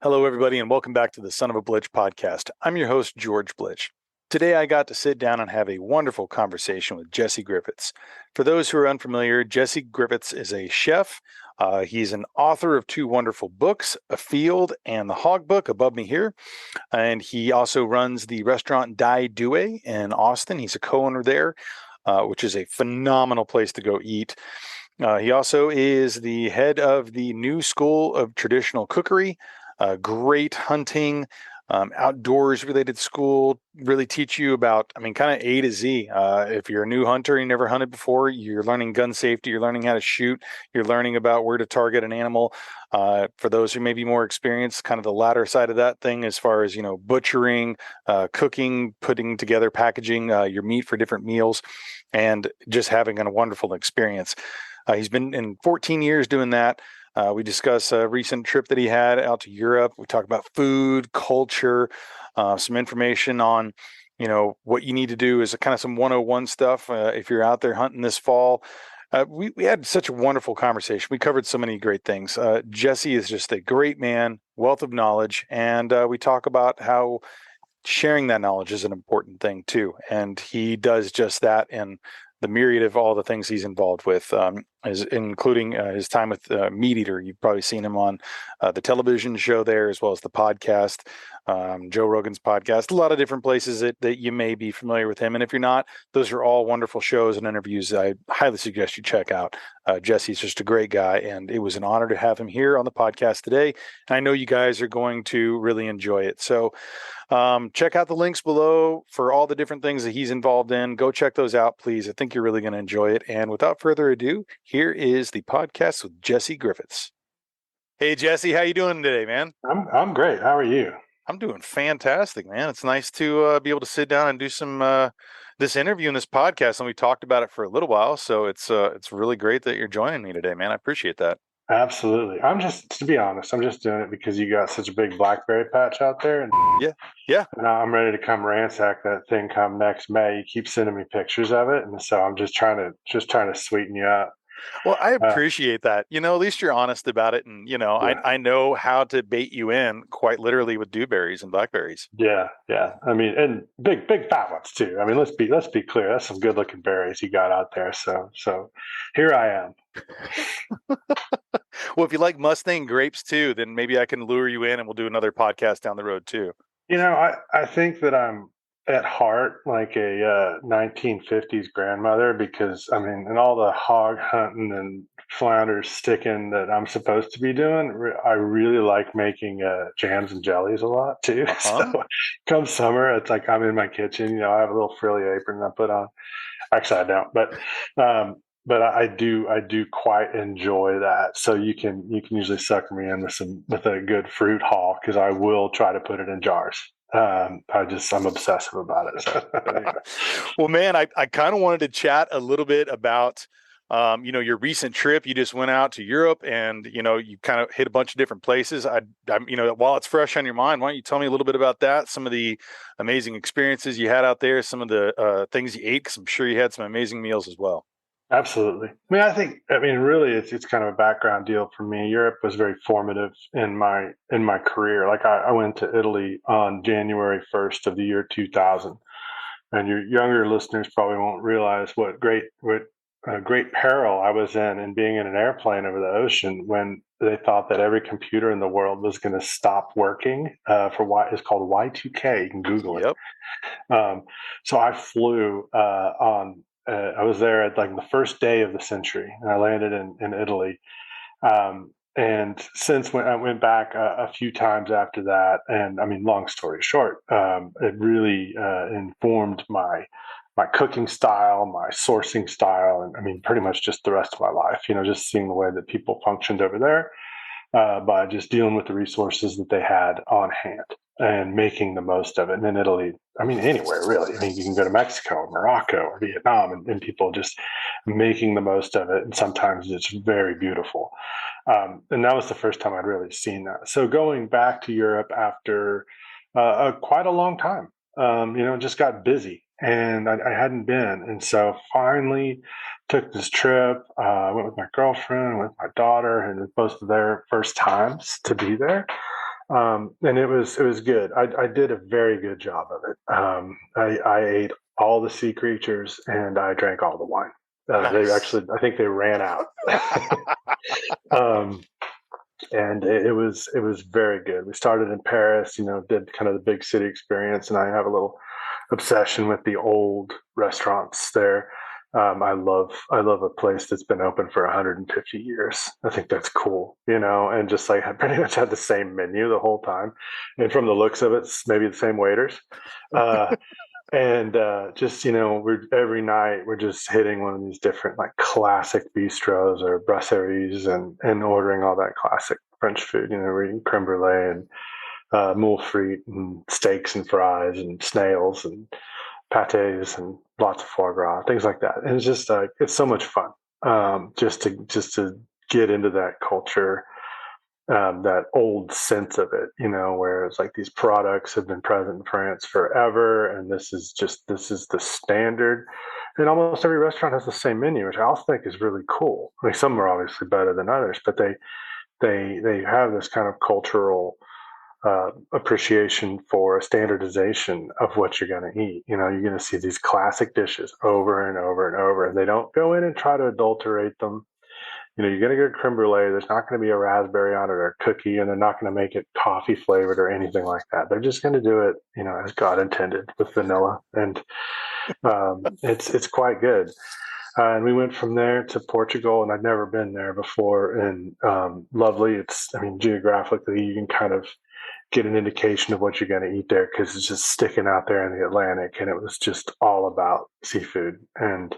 Hello, everybody, and welcome back to the Son of a Blitch podcast. I'm your host, George Blitch. Today, I got to sit down and have a wonderful conversation with Jesse Griffiths. For those who are unfamiliar, Jesse Griffiths is a chef. He's an author of two wonderful books, Afield and the Hog Book, above me here. And he also runs the restaurant Dai Due in Austin. He's a co-owner there, which is a phenomenal place to go eat. He also is the head of the new School of Traditional Cookery, great hunting, outdoors related school, really teach you about, kind of A to Z. If you're a new hunter, you never hunted before, you're learning gun safety, you're learning how to shoot, you're learning about where to target an animal. For those who may be more experienced, kind of the latter side of that thing, as far as, butchering, cooking, putting together, packaging your meat for different meals, and just having a wonderful experience. He's been in 14 years doing that. We discuss a recent trip that he had out to Europe. We talk about food, culture, some information on, what you need to do is kind of some 101 stuff if you're out there hunting this fall. We had such a wonderful conversation. We covered so many great things. Jesse is just a great man, wealth of knowledge, and we talk about how sharing that knowledge is an important thing too. And he does just that in the myriad of all the things he's involved with, including his time with MeatEater. You've probably seen him on the television show there, as well as the podcast, Joe Rogan's podcast, a lot of different places that you may be familiar with him. And if you're not, those are all wonderful shows and interviews I highly suggest you check out. Jesse's just a great guy, and it was an honor to have him here on the podcast today. And I know you guys are going to really enjoy it. So check out the links below for all the different things that he's involved in. Go check those out, please. I think you're really going to enjoy it. And without further ado, here is the podcast with Jesse Griffiths. Hey, Jesse, how you doing today, man? I'm great. How are you? I'm doing fantastic, man. It's nice to be able to sit down and do some this interview and this podcast, and we talked about it for a little while. So it's really great that you're joining me today, man. I appreciate that. Absolutely. To be honest, I'm just doing it because you got such a big blackberry patch out there, and Yeah. and I'm ready to come ransack that thing come next May. You keep sending me pictures of it, and so I'm just trying to sweeten you up. Well, I appreciate that. At least you're honest about it, and Yeah. I know how to bait you in, quite literally, with dewberries and blackberries. Yeah, yeah. I mean, and big fat ones too. I mean, let's be clear. That's some good looking berries you got out there. So here I am. Well, if you like Mustang grapes too, then maybe I can lure you in and we'll do another podcast down the road too. I think that I'm at heart like a 1950s grandmother because, I mean, and all the hog hunting and flounder sticking that I'm supposed to be doing, I really like making jams and jellies a lot too. Uh-huh. So come summer, it's like I'm in my kitchen. I have a little frilly apron I put on. Actually, I don't, but I do quite enjoy that. So you can usually sucker me in with a good fruit haul because I will try to put it in jars. I'm obsessive about it. So. Well, man, I kind of wanted to chat a little bit about your recent trip. You just went out to Europe, and you kind of hit a bunch of different places. While it's fresh on your mind, why don't you tell me a little bit about that? Some of the amazing experiences you had out there, some of the things you ate, because I'm sure you had some amazing meals as well. Absolutely. Really, it's kind of a background deal for me. Europe was very formative in my career. Like I went to Italy on January 1st of the year 2000, and your younger listeners probably won't realize what great peril I was in being in an airplane over the ocean when they thought that every computer in the world was going to stop working for what is called Y2K. You can Google it. Yep. So I flew on. I was there at like the first day of the century, and I landed in Italy. And since when I went back a few times after that, and I mean, long story short, it really informed my cooking style, my sourcing style, and I mean, pretty much just the rest of my life. Just seeing the way that people functioned over there by just dealing with the resources that they had on hand and making the most of it. And in Italy, I mean, anywhere really. I mean, you can go to Mexico or Morocco or Vietnam and people just making the most of it. And sometimes it's very beautiful. And that was the first time I'd really seen that. So going back to Europe after quite a long time, just got busy and I hadn't been. And so finally took this trip, went with my girlfriend, with my daughter, and both of their first times to be there. And it was good. I did a very good job of it. I ate all the sea creatures and I drank all the wine. They Nice. actually, I think they ran out. um, and it was very good. We started in Paris, did kind of the big city experience, and I have a little obsession with the old restaurants there. I love a place that's been open for 150 years. I think that's cool, and just like I pretty much had the same menu the whole time, and from the looks of it, it's maybe the same waiters. Uh, and just we're every night we're just hitting one of these different like classic bistros or brasseries and ordering all that classic French food. We're eating creme brulee and moule frite and steaks and fries and snails and pates and lots of foie gras, things like that. And it's just it's so much fun, just to get into that culture, that old sense of it, where it's like these products have been present in France forever, and this is the standard. And almost every restaurant has the same menu, which I also think is really cool. I mean, some are obviously better than others, but they have this kind of cultural appreciation for a standardization of what you're going to eat. You're going to see these classic dishes over and over and over, and they don't go in and try to adulterate them. You're going to get a creme brulee. There's not going to be a raspberry on it or a cookie, and they're not going to make it coffee flavored or anything like that. They're just going to do it, as God intended with vanilla, and it's quite good. And we went from there to Portugal, and I'd never been there before. And lovely. I mean, geographically, you can kind of get an indication of what you're going to eat there because it's just sticking out there in the Atlantic, and it was just all about seafood. And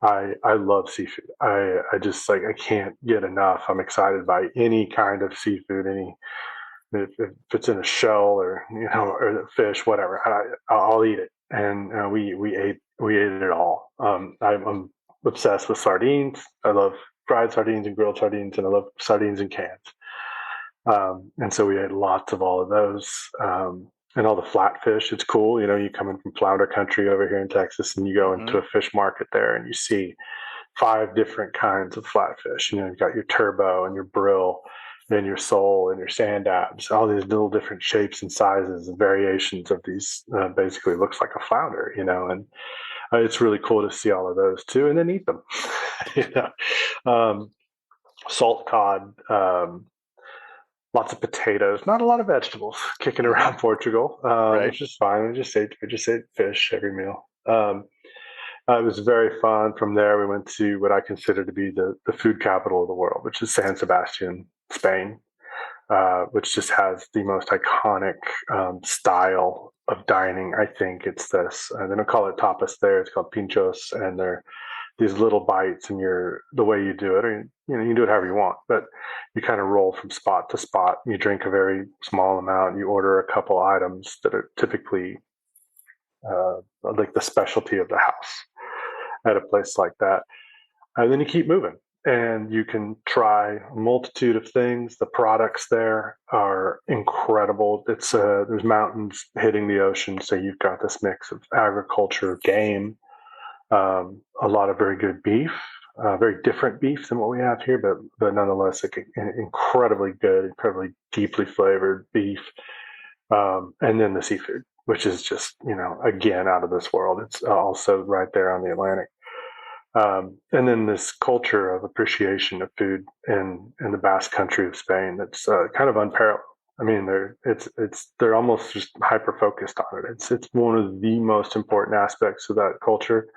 I love seafood. I just like I can't get enough. I'm excited by any kind of seafood, if it's in a shell or or fish, whatever. I'll eat it. And we ate it all. I'm obsessed with sardines. I love fried sardines and grilled sardines, and I love sardines in cans. And so we ate lots of all of those. And all the flatfish. It's cool. You come in from flounder country over here in Texas, and you go into Hmm. a fish market there, and you see five different kinds of flatfish. You've got your turbo and your brill and your sole and your sand dabs, all these little different shapes and sizes and variations of these. Basically, looks like a flounder, and it's really cool to see all of those too, and then eat them. you know, um, Salt cod. Lots of potatoes, not a lot of vegetables kicking Hmm. around Portugal, Right. which is fine. I just ate fish every meal. It was very fun. From there, we went to what I consider to be the food capital of the world, which is San Sebastian, Spain, which just has the most iconic style of dining. I think it's this. They don't call it tapas there; it's called pinchos, and they're these little bites, and the way you do it, or you can do it however you want, but you kind of roll from spot to spot. You drink a very small amount. You order a couple items that are typically like the specialty of the house at a place like that, and then you keep moving. And you can try a multitude of things. The products there are incredible. There's mountains hitting the ocean, so you've got this mix of agriculture, game, a lot of very good beef, very different beef than what we have here, but nonetheless, like incredibly good, incredibly deeply flavored beef, and then the seafood, which is just again out of this world. It's also right there on the Atlantic, and then this culture of appreciation of food in the Basque Country of Spain that's kind of unparalleled. I mean, they're almost just hyper focused on it. It's one of the most important aspects of that culture,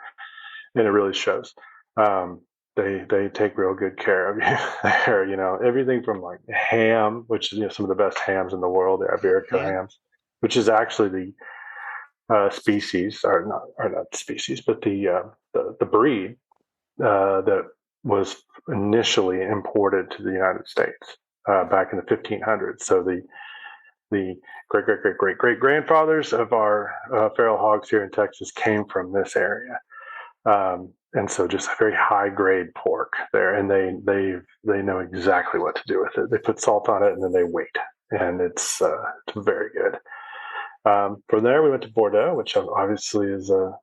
and it really shows. Um, they take real good care of you there. Everything from like ham, which is some of the best hams in the world, the Iberico Hmm. hams, which is actually the species, or not species, but the breed that was initially imported to the United States back in the 1500s. So the great great great great great grandfathers of our feral hogs here in Texas came from this area. And so just a very high grade pork there, and they know exactly what to do with it. They put salt on it, and then they wait, and it's very good. From there, we went to Bordeaux, which obviously is a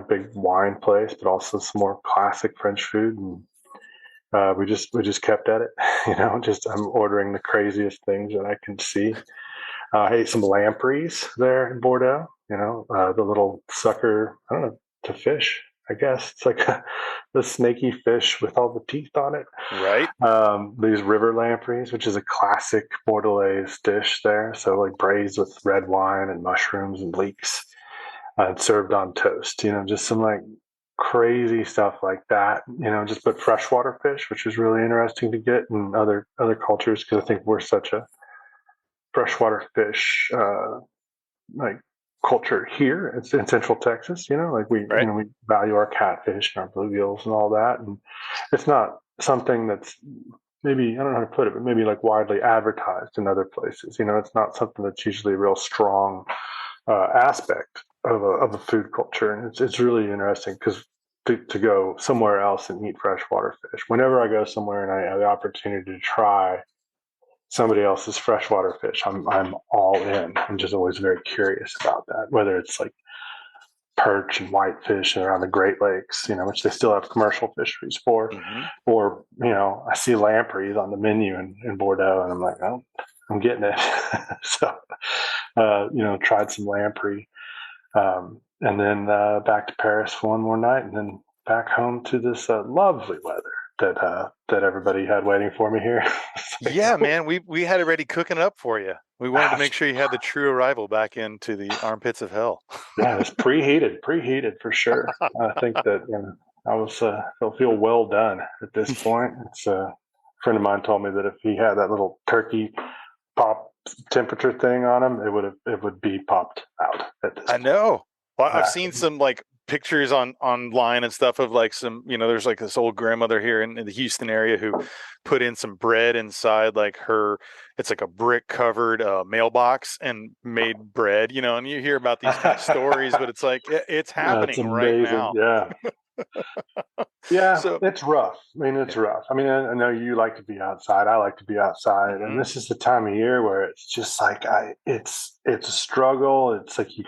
big wine place, but also some more classic French food. And we just kept at it. Just I'm ordering the craziest things that I can see. I ate some lampreys there in Bordeaux. The little sucker. I don't know, to fish. I guess it's like the snaky fish with all the teeth on it. Right. These river lampreys, which is a classic Bordelaise dish there. So like braised with red wine and mushrooms and leeks, and served on toast. Just some like crazy stuff like that. Just but freshwater fish, which is really interesting to get in other cultures because I think we're such a freshwater fish like culture here in Central Texas. Like Right. we value our catfish and our bluegills and all that, and it's not something that's maybe I don't know how to put it, but maybe like widely advertised in other places. It's not something that's usually a real strong aspect of a food culture, and it's really interesting because to go somewhere else and eat freshwater fish. Whenever I go somewhere and I have the opportunity to try somebody else's freshwater fish, I'm all in. I'm just always very curious about that, whether it's like perch and whitefish around the Great Lakes, which they still have commercial fisheries for, Mm-hmm. or I see lampreys on the menu in Bordeaux, and I'm like, oh, I'm getting it. So, tried some lamprey, and then back to Paris for one more night, and then back home to this lovely weather that everybody had waiting for me here. Yeah, man, we had it ready cooking up for you. We wanted to make sure you had the true arrival back into the armpits of hell. Yeah, it's preheated for sure. I think that I was feel well done at this point. It's a friend of mine told me that if he had that little turkey pop temperature thing on him, it would be popped out at this I point. know. Well, I've Yeah. seen some like pictures online and stuff of like some, there's like this old grandmother here in the Houston area who put in some bread inside like it's like a brick covered mailbox and made bread, and you hear about these kind of stories, but it's like it's That's happening right amazing. now. Yeah. Yeah, So, it's rough. I mean, it's yeah. rough. I mean, I know you like to be outside. I like to be outside, and Hmm. this is the time of year where it's just like it's a struggle. It's like you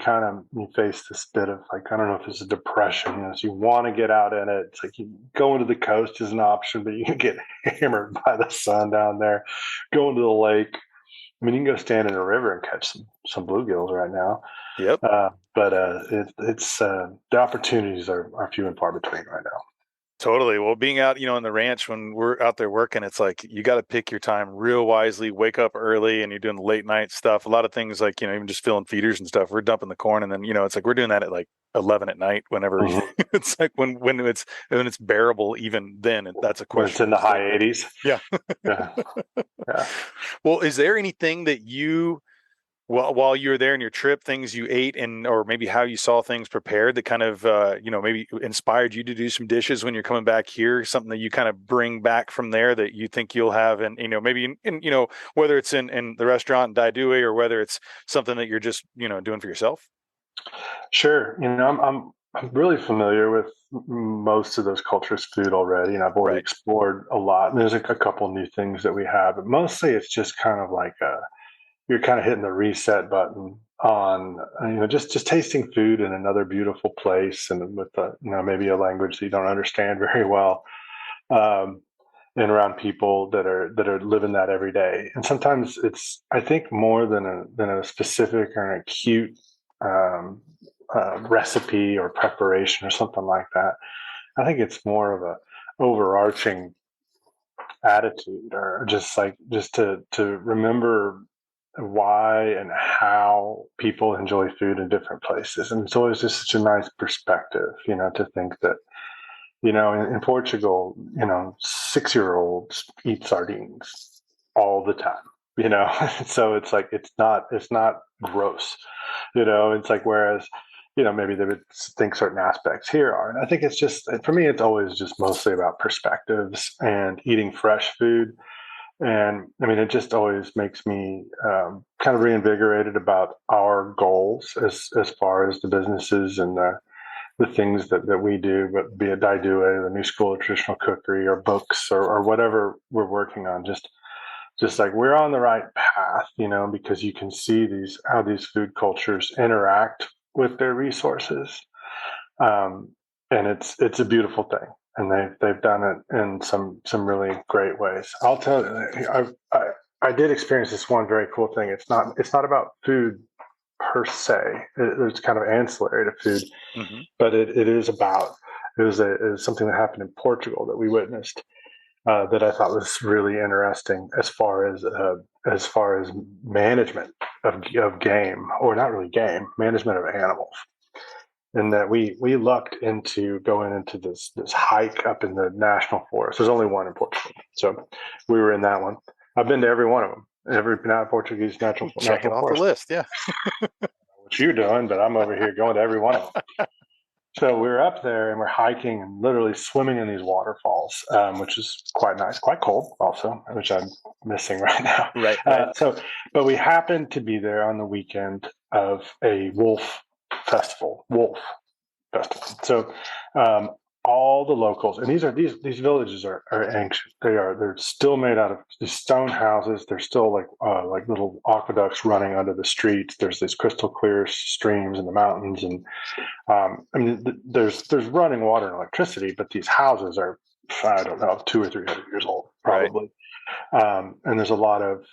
face this bit of like I don't know if it's a depression. So you want to get out in it. It's like you going to the coast is an option, but you can get hammered by the sun down there. Going to the lake. I mean, you can go stand in a river and catch some bluegills right now. Yep. But it's the opportunities are few and far between right now. Totally. Well, being out, in the ranch when we're out there working, it's like you got to pick your time real wisely, wake up early, and you're doing the late night stuff. A lot of things like, even just filling feeders and stuff. We're dumping the corn, and then, it's like we're doing that at like 11 at night whenever Mhm. it's like when it's bearable, even then, that's a When it's in questionable the high statement. 80s. Yeah. Yeah. Yeah. Well, is there anything that while you were there in your trip, things you ate and or maybe how you saw things prepared that kind of maybe inspired you to do some dishes when you're coming back here, something that you kind of bring back from there that you think you'll have, and maybe whether it's in the restaurant in Dai Due or whether it's something that you're just doing for yourself. Sure. I'm really familiar with most of those cultures' food already, and I've already Right. explored a lot. And there's a couple new things that we have, but mostly it's just kind of like you're kind of hitting the reset button on just tasting food in another beautiful place and with maybe a language that you don't understand very well, um, and around people that are living that every day. And sometimes it's I think more than a specific or an acute um, recipe or preparation or something like that. I think it's more of a overarching attitude or just to remember why and how people enjoy food in different places. And it's always just such a nice perspective, to think that, in Portugal, 6-year-olds eat sardines all the time, so it's like, it's not gross, it's like, whereas, maybe they would think certain aspects here are. And I think it's just, for me, it's always just mostly about perspectives and eating fresh food. And I mean, it just always makes me kind of reinvigorated about our goals as far as the businesses and the things that we do, but be it Dai Due, the new School of Traditional Cookery, or books, or whatever we're working on. Just like we're on the right path, because you can see how these food cultures interact with their resources, um, and it's a beautiful thing. they've done it in some really great ways. I'll tell you, I did experience this one very cool thing. It's not about food per se. It's kind of ancillary to food, Mm-hmm. but it is about it was something that happened in Portugal that we witnessed that I thought was really interesting as far as management of game, or not really game, management of animals. And that we lucked into going into this hike up in the national forest. There's only one in Portugal, so we were in that one. I've been to every one of them, every Portuguese Check it national off the forest. list. Yeah. What you're doing, but I'm over here going to every one of them. So we're up there and we're hiking and literally swimming in these waterfalls, which is quite nice, quite cold also, which I'm missing right now. Right. But we happened to be there on the weekend of a wolf festival. So all the locals, and these villages are ancient. They're still made out of these stone houses. They're still like little aqueducts running under the streets. There's these crystal clear streams in the mountains, and I mean there's running water and electricity, but these houses are, I don't know, 200 or 300 years old probably. Right. And there's a lot of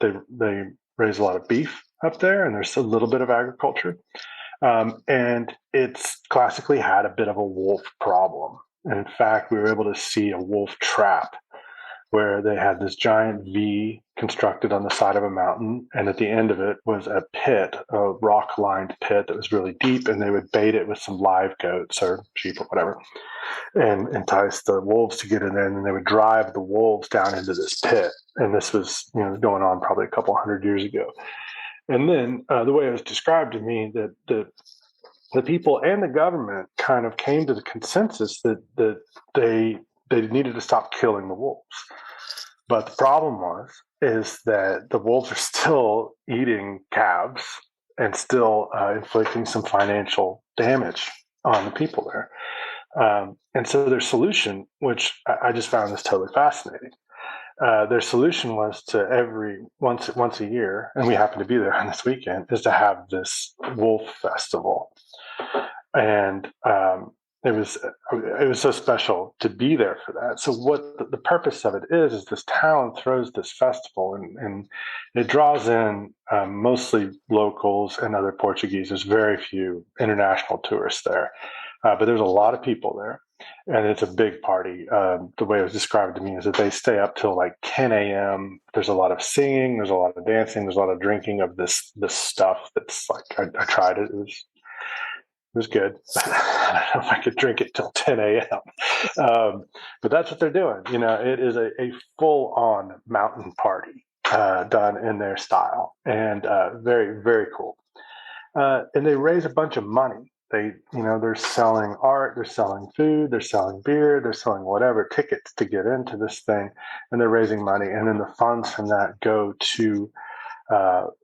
they raise a lot of beef up there, and there's a little bit of agriculture. And it's classically had a bit of a wolf problem. And in fact, we were able to see a wolf trap where they had this giant V constructed on the side of a mountain. And at the end of it was a pit, a rock lined pit that was really deep. And they would bait it with some live goats or sheep or whatever and entice the wolves to get in there. And then they would drive the wolves down into this pit. And this was, going on probably a couple hundred years ago. And then the way it was described to me, that the people and the government kind of came to the consensus that they needed to stop killing the wolves. But the problem is that the wolves are still eating calves and still inflicting some financial damage on the people there. And so their solution, which I just found this totally fascinating, their solution was to once a year, and we happened to be there on this weekend, is to have this wolf festival. And it was so special to be there for that. So what the purpose of it is this town throws this festival, and it draws in mostly locals and other Portuguese. There's very few international tourists there, but there's a lot of people there. And it's a big party. The way it was described to me is that they stay up till like 10 a.m. There's a lot of singing, there's a lot of dancing, there's a lot of drinking of this stuff that's like, I tried it. It was good. I don't know if I could drink it till 10 a.m. But that's what they're doing. It is a full-on mountain party done in their style, and very, very cool. And they raise a bunch of money. They're selling art, they're selling food, they're selling beer, they're selling whatever, tickets to get into this thing, and they're raising money. And then the funds from that go to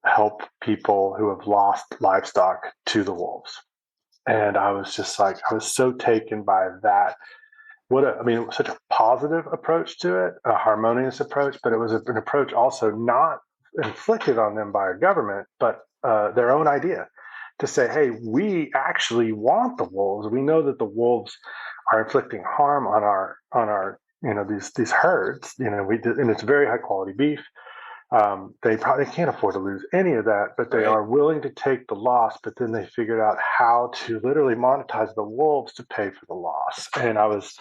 help people who have lost livestock to the wolves. And I was just like, I was so taken by that. Such a positive approach to it, a harmonious approach, but it was an approach also not inflicted on them by a government, but their own idea. To say, hey, we actually want the wolves. We know that the wolves are inflicting harm on our these herds. And it's very high quality beef. They probably can't afford to lose any of that, but they are willing to take the loss. But then they figured out how to literally monetize the wolves to pay for the loss. And I was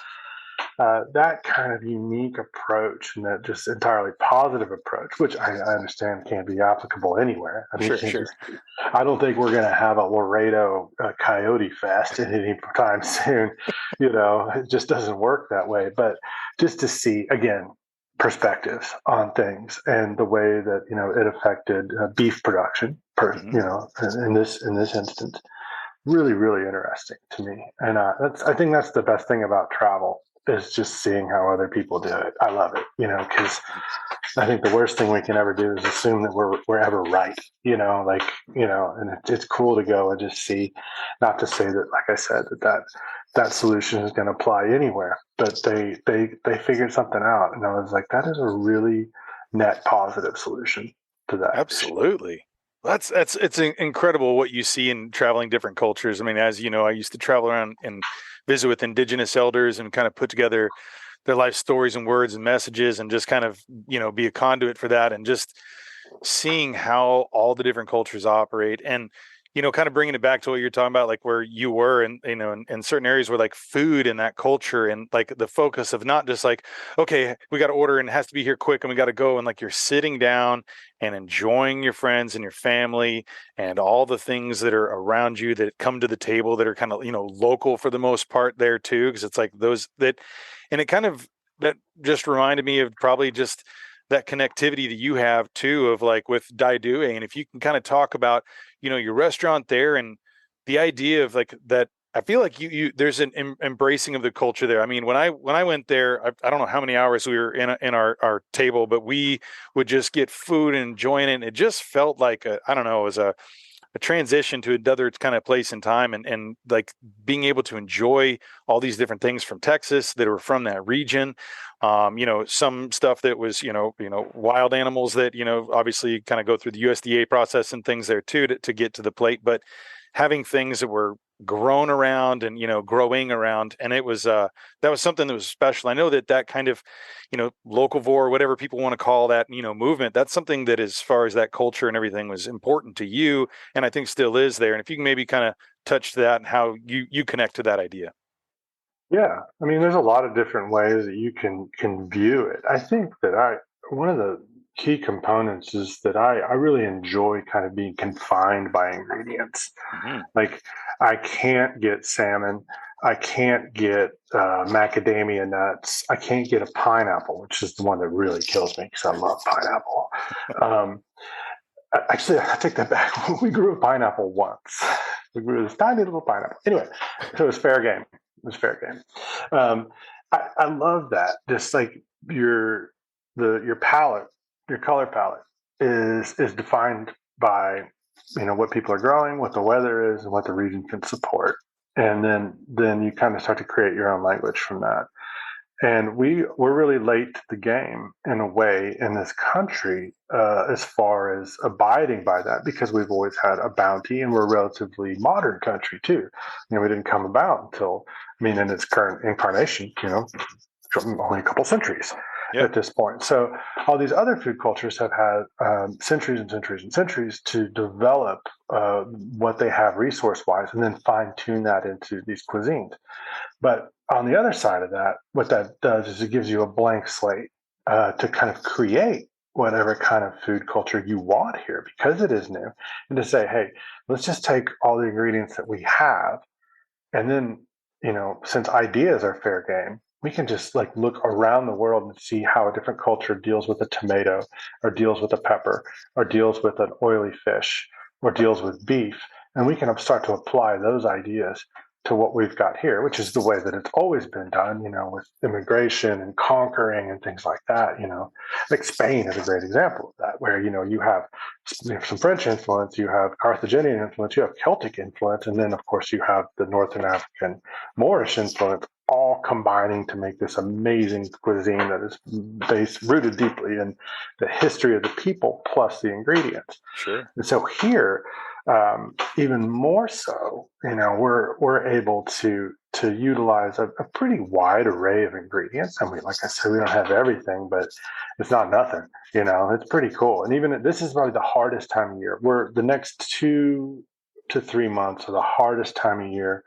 that kind of unique approach, and that just entirely positive approach, which I understand can't be applicable anywhere. Sure. I don't think we're going to have a Laredo Coyote Fest any time soon. It just doesn't work that way. But just to see, again, perspectives on things and the way that it affected beef production, in this instance, really, really interesting to me. And I think that's the best thing about travel, is just seeing how other people do it. I love it, because I think the worst thing we can ever do is assume that we're ever right, and it's cool to go and just see. Not to say that, like I said, that solution is going to apply anywhere, but they figured something out, and I was like, that is a really net positive solution to that. Absolutely. That's it's incredible what you see in traveling different cultures. I mean, as you know, I used to travel around and visit with indigenous elders and kind of put together their life stories and words and messages and just kind of, be a conduit for that, and just seeing how all the different cultures operate, and kind of bringing it back to what you're talking about, like where you were, and in certain areas where like food and that culture and like the focus of not just like, okay, we got to order and it has to be here quick and we got to go, and like you're sitting down and enjoying your friends and your family and all the things that are around you that come to the table that are kind of, local for the most part there too, because it's like those that, and it kind of, that just reminded me of probably just that connectivity that you have too, of like with Dai Due. And if you can kind of talk about, your restaurant there and the idea of like that, I feel like there's an embracing of the culture there. I mean, when I went there, I don't know how many hours we were in our table, but we would just get food and enjoying it. And it just felt like I don't know, it was a transition to another kind of place in time, and like being able to enjoy all these different things from Texas that were from that region. Some stuff that was, wild animals that, obviously kind of go through the USDA process and things there too to get to the plate, but having things that were grown around and, growing around. And it was, that was something that was special. I know that kind of, locavore, whatever people want to call that, movement, that's something that as far as that culture and everything was important to you. And I think still is there. And if you can maybe kind of touch that and how you connect to that idea. Yeah, I mean, there's a lot of different ways that you can view it. I think that one of the key components is that I really enjoy kind of being confined by ingredients. Mm-hmm. Like, I can't get salmon, I can't get macadamia nuts, I can't get a pineapple, which is the one that really kills me because I love pineapple. Um, Actually, I take that back. We grew a pineapple once. We grew this tiny little pineapple. Anyway, so it was fair game. It was fair game. I love that. Just like your your palette, your color palette is defined by what people are growing, what the weather is, and what the region can support, and then you kind of start to create your own language from that. And we're really late to the game in a way in this country as far as abiding by that, because we've always had a bounty and we're a relatively modern country too. We didn't come about until, I mean, in its current incarnation, only a couple centuries Yeah. at this point. So all these other food cultures have had centuries and centuries and centuries to develop what they have resource wise and then fine tune that into these cuisines. But on the other side of that, what that does is it gives you a blank slate to kind of create whatever kind of food culture you want here because it is new. And to say, hey, let's just take all the ingredients that we have. And then, since ideas are fair game, we can just like look around the world and see how a different culture deals with a tomato or deals with a pepper or deals with an oily fish or deals with beef. And we can start to apply those ideas to what we've got here, which is the way that it's always been done, with immigration and conquering and things like that. Like Spain is a great example of that, where, you have some French influence, you have Carthaginian influence, you have Celtic influence, and then, of course, you have the Northern African Moorish influence, all combining to make this amazing cuisine that is rooted deeply in the history of the people plus the ingredients. Sure. And so here, even more so, we're able to utilize a pretty wide array of ingredients. I mean, like I said, we don't have everything, but it's not nothing. It's pretty cool. And even this is probably the hardest time of year. We're the next 2 to 3 months are the hardest time of year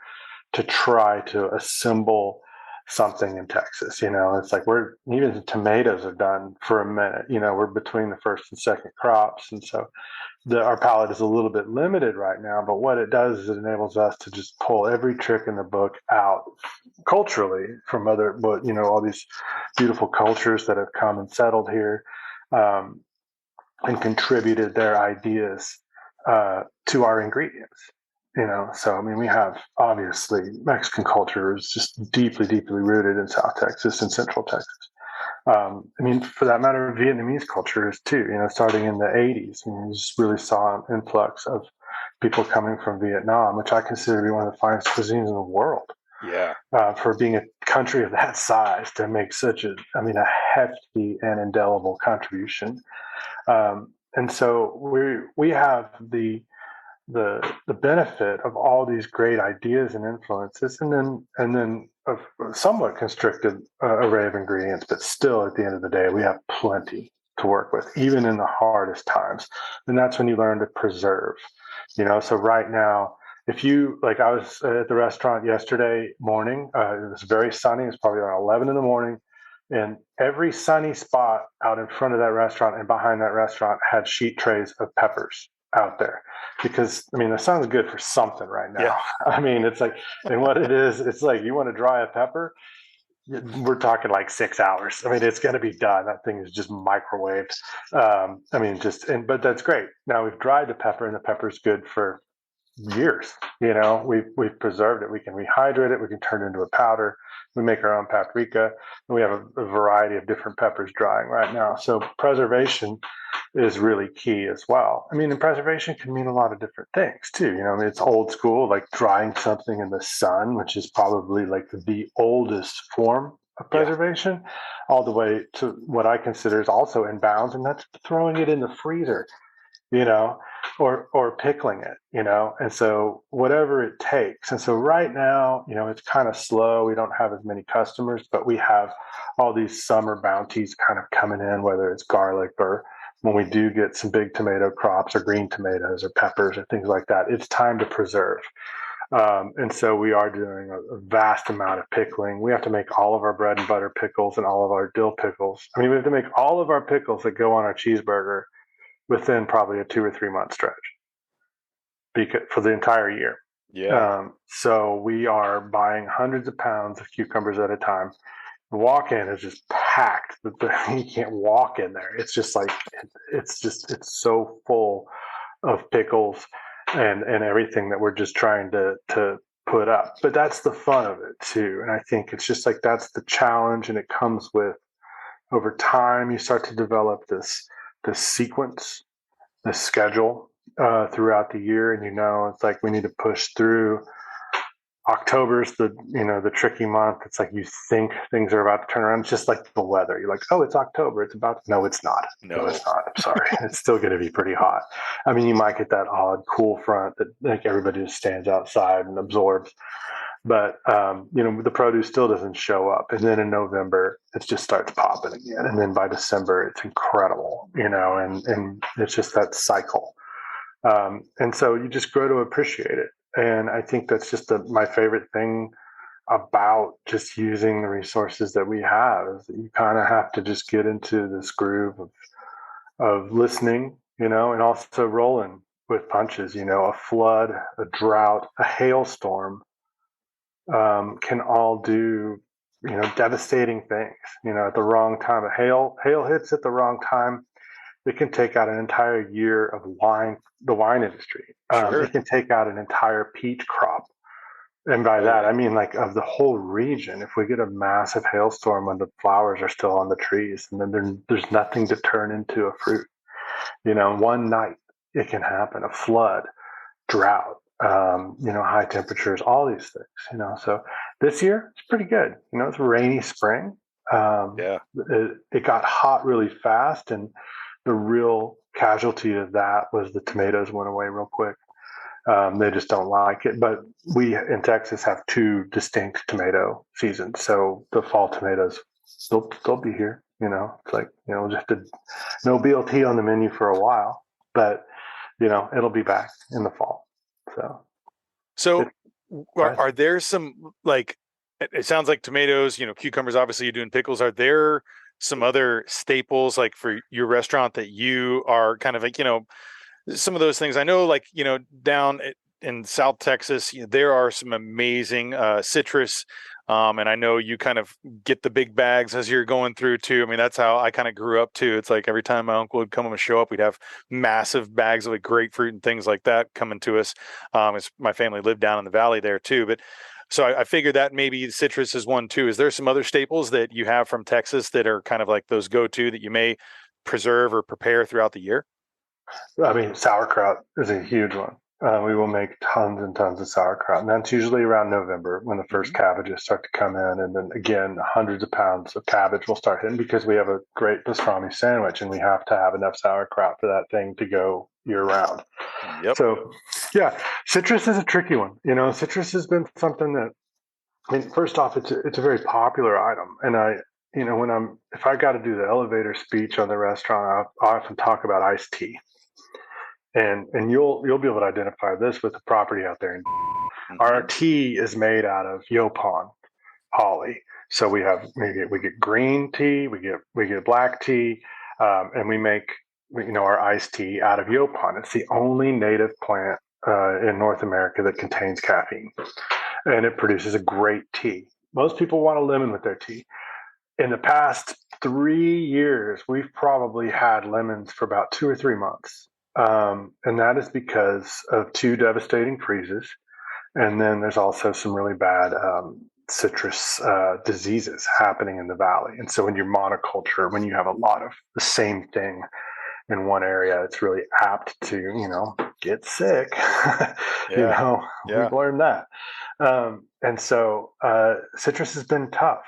to try to assemble something in Texas. It's like even the tomatoes are done for a minute. We're between the first and second crops, and so our palette is a little bit limited right now, but what it does is it enables us to just pull every trick in the book out culturally from all these beautiful cultures that have come and settled here, and contributed their ideas to our ingredients. So I mean, we have obviously Mexican culture is just deeply, deeply rooted in South Texas and Central Texas. I mean, for that matter, Vietnamese culture is too. Starting in the '80s, you just really saw an influx of people coming from Vietnam, which I consider to be one of the finest cuisines in the world. Yeah. For being a country of that size to make such a hefty and indelible contribution. And so we have the benefit of all these great ideas and influences, and then a somewhat constricted array of ingredients, but still at the end of the day we have plenty to work with, even in the hardest times. And that's when you learn to preserve. So right now, if you like, I was at the restaurant yesterday morning. It was very sunny. It was probably around 11 in the morning, and every sunny spot out in front of that restaurant and behind that restaurant had sheet trays of peppers out there. Because the sun's good for something right now. Yeah. It's like, and what it is, it's like, you want to dry a pepper, we're talking like 6 hours. It's going to be done. That thing is just microwaved. But that's great. Now we've dried the pepper, and the pepper's good for years. We've preserved it. We can rehydrate it. We can turn it into a powder. We make our own paprika, and we have a variety of different peppers drying right now. So preservation is really key as well. And preservation can mean a lot of different things too. It's old school, like drying something in the sun, which is probably like the oldest form of preservation, all the way to what I consider is also in bounds, and that's throwing it in the freezer, or pickling it, and so whatever it takes. And so right now, it's kind of slow. We don't have as many customers, but we have all these summer bounties kind of coming in, whether it's garlic, or when we do get some big tomato crops or green tomatoes or peppers or things like that, it's time to preserve. And so we are doing a vast amount of pickling. We have to make all of our bread and butter pickles and all of our dill pickles. We have to make all of our pickles that go on our cheeseburger within probably a 2 or 3 month stretch for the entire year. Yeah. So we are buying hundreds of pounds of cucumbers at a time. The walk-in is just packed. You can't walk in there. It's just like, it's so full of pickles and everything that we're just trying to put up. But that's the fun of it too. And I think it's just like, that's the challenge. And it comes with, over time, you start to develop this sequence, this schedule throughout the year. And it's like, we need to push through. October's the tricky month. It's like, you think things are about to turn around. It's just like the weather. You're like, oh, it's October. It's about to... No, it's not. No, it's not. I'm sorry. It's still going to be pretty hot. You might get that odd cool front that like everybody just stands outside and absorbs. But, the produce still doesn't show up. And then in November, it just starts popping again. And then by December, it's incredible, and it's just that cycle. And so you just grow to appreciate it. And I think that's just my favorite thing about just using the resources that we have, is that you kind of have to just get into this groove of listening, and also rolling with punches. A flood, a drought, a hailstorm can all do, devastating things, at the wrong time. Hail hits at the wrong time. It can take out an entire year of the wine industry. Sure. It can take out an entire peach crop. And by that, I mean like of the whole region. If we get a massive hailstorm when the flowers are still on the trees, and then there's nothing to turn into a fruit. One night it can happen, a flood, drought, high temperatures, all these things, So this year, it's pretty good. It's a rainy spring. It got hot really fast, and the real casualty of that was the tomatoes went away real quick. They just don't like it. But we in Texas have 2 distinct tomato seasons. So the fall tomatoes, they'll be here. It's like, just no BLT on the menu for a while, but it'll be back in the fall. So are there some, like, it sounds like tomatoes, cucumbers, obviously you're doing pickles. Are there some other staples like for your restaurant that you are kind of like, some of those things? I know, like, down in South Texas, there are some amazing citrus. And I know you kind of get the big bags as you're going through too. That's how I kind of grew up too. It's like every time my uncle would come and show up, we'd have massive bags of like grapefruit and things like that coming to us. My family lived down in the valley there too. But so I figured that maybe citrus is one too. Is there some other staples that you have from Texas that are kind of like those go-to that you may preserve or prepare throughout the year? Sauerkraut is a huge one. We will make tons and tons of sauerkraut. And that's usually around November when the first cabbages start to come in. And then again, hundreds of pounds of cabbage will start hitting because we have a great pastrami sandwich and we have to have enough sauerkraut for that thing to go year round. Yep. So, yeah, citrus is a tricky one. Citrus has been something that, first off, it's a very popular item. And if I got to do the elevator speech on the restaurant, I often talk about iced tea. And you'll be able to identify this with the property out there. Our tea is made out of yopon holly. So we get green tea, we get black tea, and we make our iced tea out of yopon. It's the only native plant in North America that contains caffeine, and it produces a great tea. Most people want a lemon with their tea. In the past 3 years, we've probably had lemons for about 2 or 3 months. And that is because of 2 devastating freezes. And then there's also some really bad citrus diseases happening in the valley. And so when you're monoculture, when you have a lot of the same thing in one area, it's really apt to, get sick. Yeah. We've learned that. And so citrus has been tough,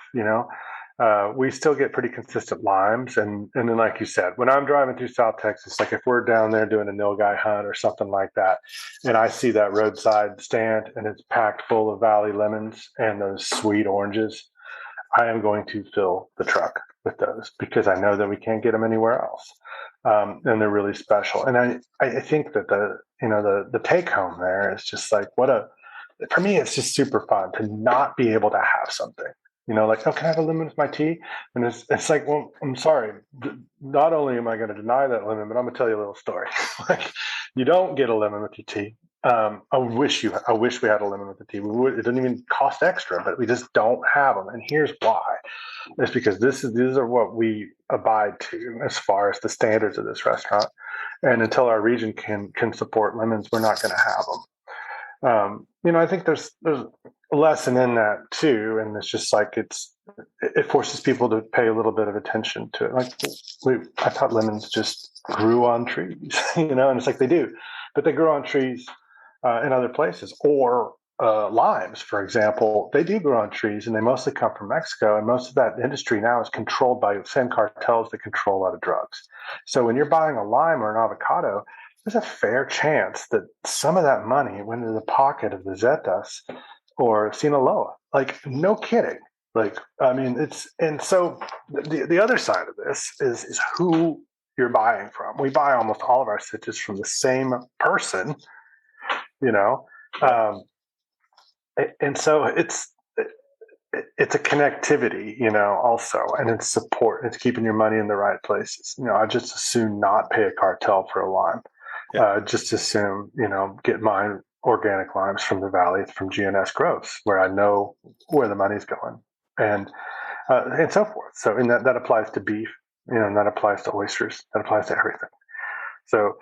we still get pretty consistent limes. And then, like you said, when I'm driving through South Texas, like if we're down there doing a nilgai hunt or something like that, and I see that roadside stand and it's packed full of valley lemons and those sweet oranges, I am going to fill the truck with those because I know that we can't get them anywhere else. And they're really special. And I think that the take home there is just like for me, it's just super fun to not be able to have something. Like, oh, can I have a lemon with my tea? And it's like, well, I'm sorry. Not only am I going to deny that lemon, but I'm going to tell you a little story. Like, you don't get a lemon with your tea. I wish we had a lemon with the tea. It doesn't even cost extra, but we just don't have them. And here's why: it's because these are what we abide to as far as the standards of this restaurant. And until our region can support lemons, we're not going to have them. I think there's a lesson in that too, and it's just like it forces people to pay a little bit of attention to it. Like I thought lemons just grew on trees, and it's like they do, but they grow on trees in other places. Or limes, for example, they do grow on trees, and they mostly come from Mexico. And most of that industry now is controlled by the same cartels that control a lot of drugs. So when you're buying a lime or an avocado, there's a fair chance that some of that money went into the pocket of the Zetas or Sinaloa. Like, no kidding. Like, and so the other side of this is who you're buying from. We buy almost all of our citrus from the same person, and so it's a connectivity, also, and it's support. It's keeping your money in the right places. I just assume not pay a cartel for a lime. Just assume, get my organic limes from the valley, from GNS Groves, where I know where the money's going, and so forth. So, and that applies to beef, and that applies to oysters, that applies to everything. So,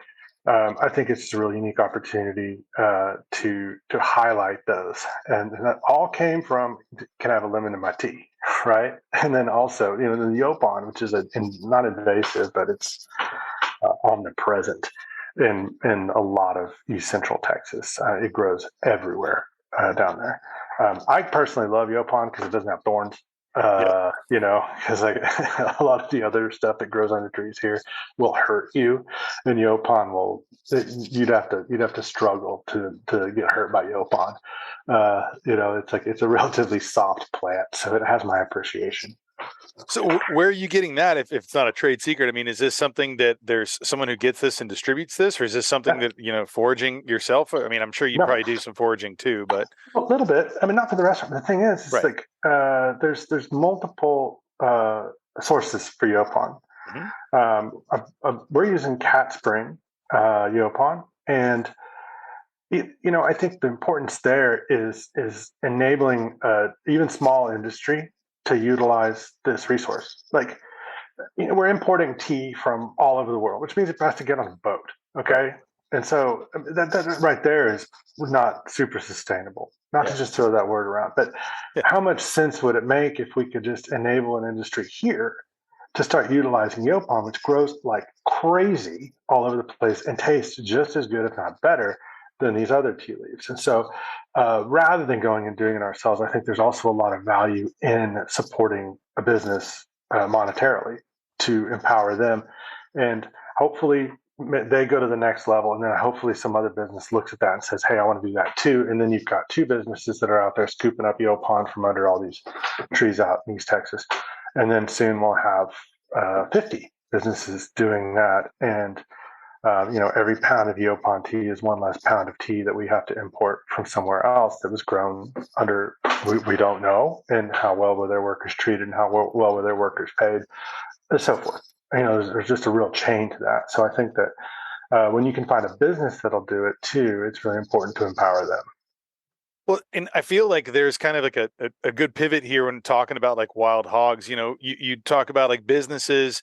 I think it's just a really unique opportunity to highlight those, and that all came from, can I have a lemon in my tea, right? And then also, the yopon, which is not invasive, but it's omnipresent in a lot of East Central Texas. It grows everywhere down there. I personally love yopon because it doesn't have thorns. Because like a lot of the other stuff that grows on the trees here will hurt you, and yopon you'd have to struggle to get hurt by yopon. It's a relatively soft plant, so it has my appreciation. So where are you getting that if it's not a trade secret? I mean, is this something that there's someone who gets this and distributes this, or is this something that, foraging yourself? I mean, I'm sure you probably do some foraging too, but a little bit. I mean, not for the restaurant. The thing is right. Like there's multiple sources for yopon. We're using Cat Spring yopon, and I think the importance there is enabling even small industry to utilize this resource. Like, we're importing tea from all over the world, which means it has to get on a boat. Okay. And so that right there is not super sustainable, not to just throw that word around, but how much sense would it make if we could just enable an industry here to start utilizing yopon, which grows like crazy all over the place and tastes just as good, if not better, than these other tea leaves. And so rather than going and doing it ourselves, I think there's also a lot of value in supporting a business monetarily to empower them. And hopefully they go to the next level, and then hopefully some other business looks at that and says, hey, I want to do that too. And then you've got two businesses that are out there scooping up Yaupon from under all these trees out in East Texas. And then soon we'll have 50 businesses doing that. And every pound of Yaupon tea is one less pound of tea that we have to import from somewhere else that was grown under, we don't know, and how well were their workers treated and how well were their workers paid, and so forth. There's just a real chain to that. So I think that when you can find a business that'll do it too, it's really important to empower them. Well, and I feel like there's kind of like a good pivot here when talking about like wild hogs. You talk about like businesses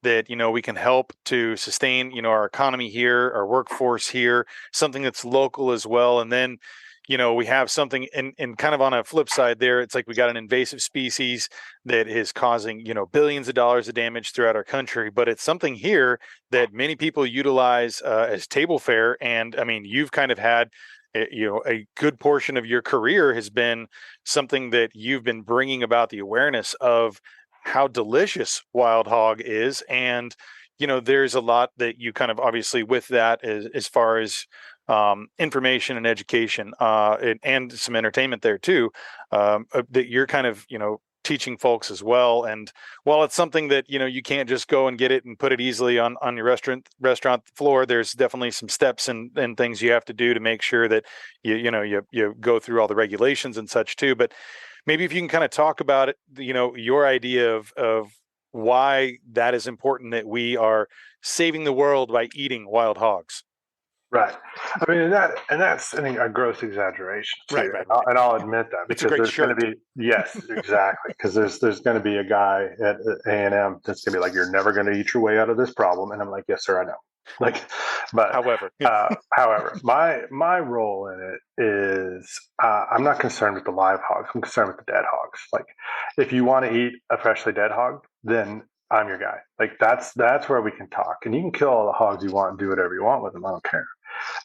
that, we can help to sustain, our economy here, our workforce here, something that's local as well. And then, we have something and kind of on a flip side there, it's like we got an invasive species that is causing, billions of dollars of damage throughout our country. But it's something here that many people utilize as table fare. And I mean, you've kind of had a good portion of your career has been something that you've been bringing about the awareness of how delicious wild hog is. And, there's a lot that you kind of obviously with that as far as information and education and some entertainment there too, that you're kind of, teaching folks as well. And while it's something that, you can't just go and get it and put it easily on your restaurant floor, there's definitely some steps and things you have to do to make sure that you go through all the regulations and such too. But maybe if you can kind of talk about it, your idea of why that is important, that we are saving the world by eating wild hogs. Right. I mean, that's a gross exaggeration too. Right. And I'll admit that It's a because great there's going shirt. to be, yes, exactly. Because there's going to be a guy at A&M that's going to be like, you're never going to eat your way out of this problem. And I'm like, yes, sir, I know. Like, but However, my role in it is I'm not concerned with the live hogs. I'm concerned with the dead hogs. Like, if you want to eat a freshly dead hog, then I'm your guy. Like, that's where we can talk. And you can kill all the hogs you want and do whatever you want with them. I don't care.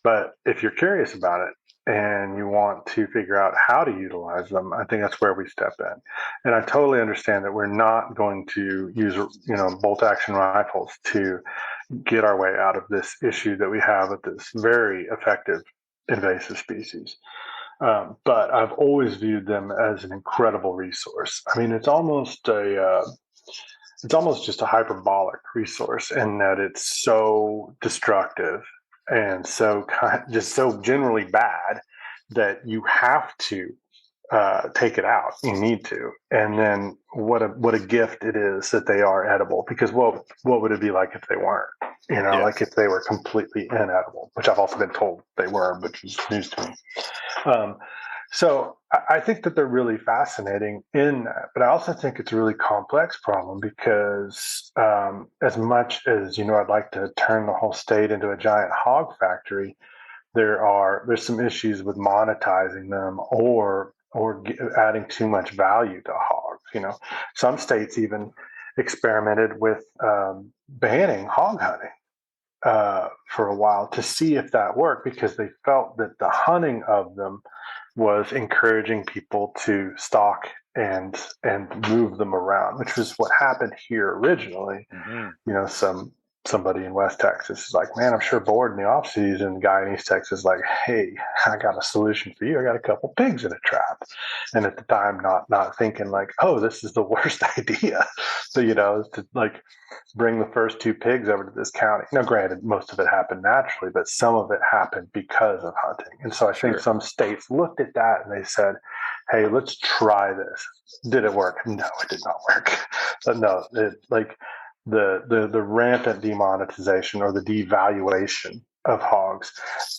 But if you're curious about it and you want to figure out how to utilize them, I think that's where we step in. And I totally understand that we're not going to use, bolt action rifles to get our way out of this issue that we have with this very effective invasive species. But I've always viewed them as an incredible resource. I mean, it's almost just a hyperbolic resource in that it's so destructive and so just so generally bad that you have to take it out. You need to. And then what a gift it is that they are edible, because what would it be like if they weren't? Like if they were completely inedible, which I've also been told they were, which is news to me. So I think that they're really fascinating in that, but I also think it's a really complex problem because as much as, I'd like to turn the whole state into a giant hog factory, there's some issues with monetizing them or adding too much value to hogs. Some states even experimented with banning hog hunting for a while to see if that worked, because they felt that the hunting of them was encouraging people to stalk and move them around, which was what happened here originally. Mm-hmm. Somebody in West Texas is like, man, I'm sure bored in the off season. The guy in East Texas is like, hey, I got a solution for you. I got a couple pigs in a trap. And at the time, not thinking like, oh, this is the worst idea. So, to like bring the first two pigs over to this county. Now, granted, most of it happened naturally, but some of it happened because of hunting. And so I think some states looked at that and they said, hey, let's try this. Did it work? No, it did not work. But no, the rampant demonetization or the devaluation of hogs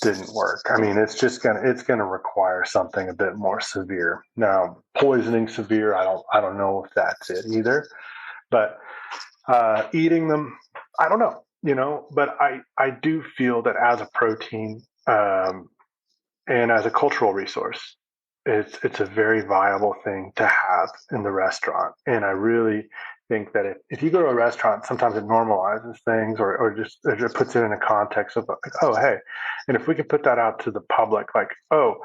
didn't work. I mean, it's gonna require something a bit more severe. Now, poisoning severe, I don't know if that's it either. But eating them, I don't know, but I do feel that as a protein and as a cultural resource, it's a very viable thing to have in the restaurant. And I really think that if you go to a restaurant, sometimes it normalizes things or just it puts it in a context of like, oh, hey, and if we could put that out to the public, like, oh,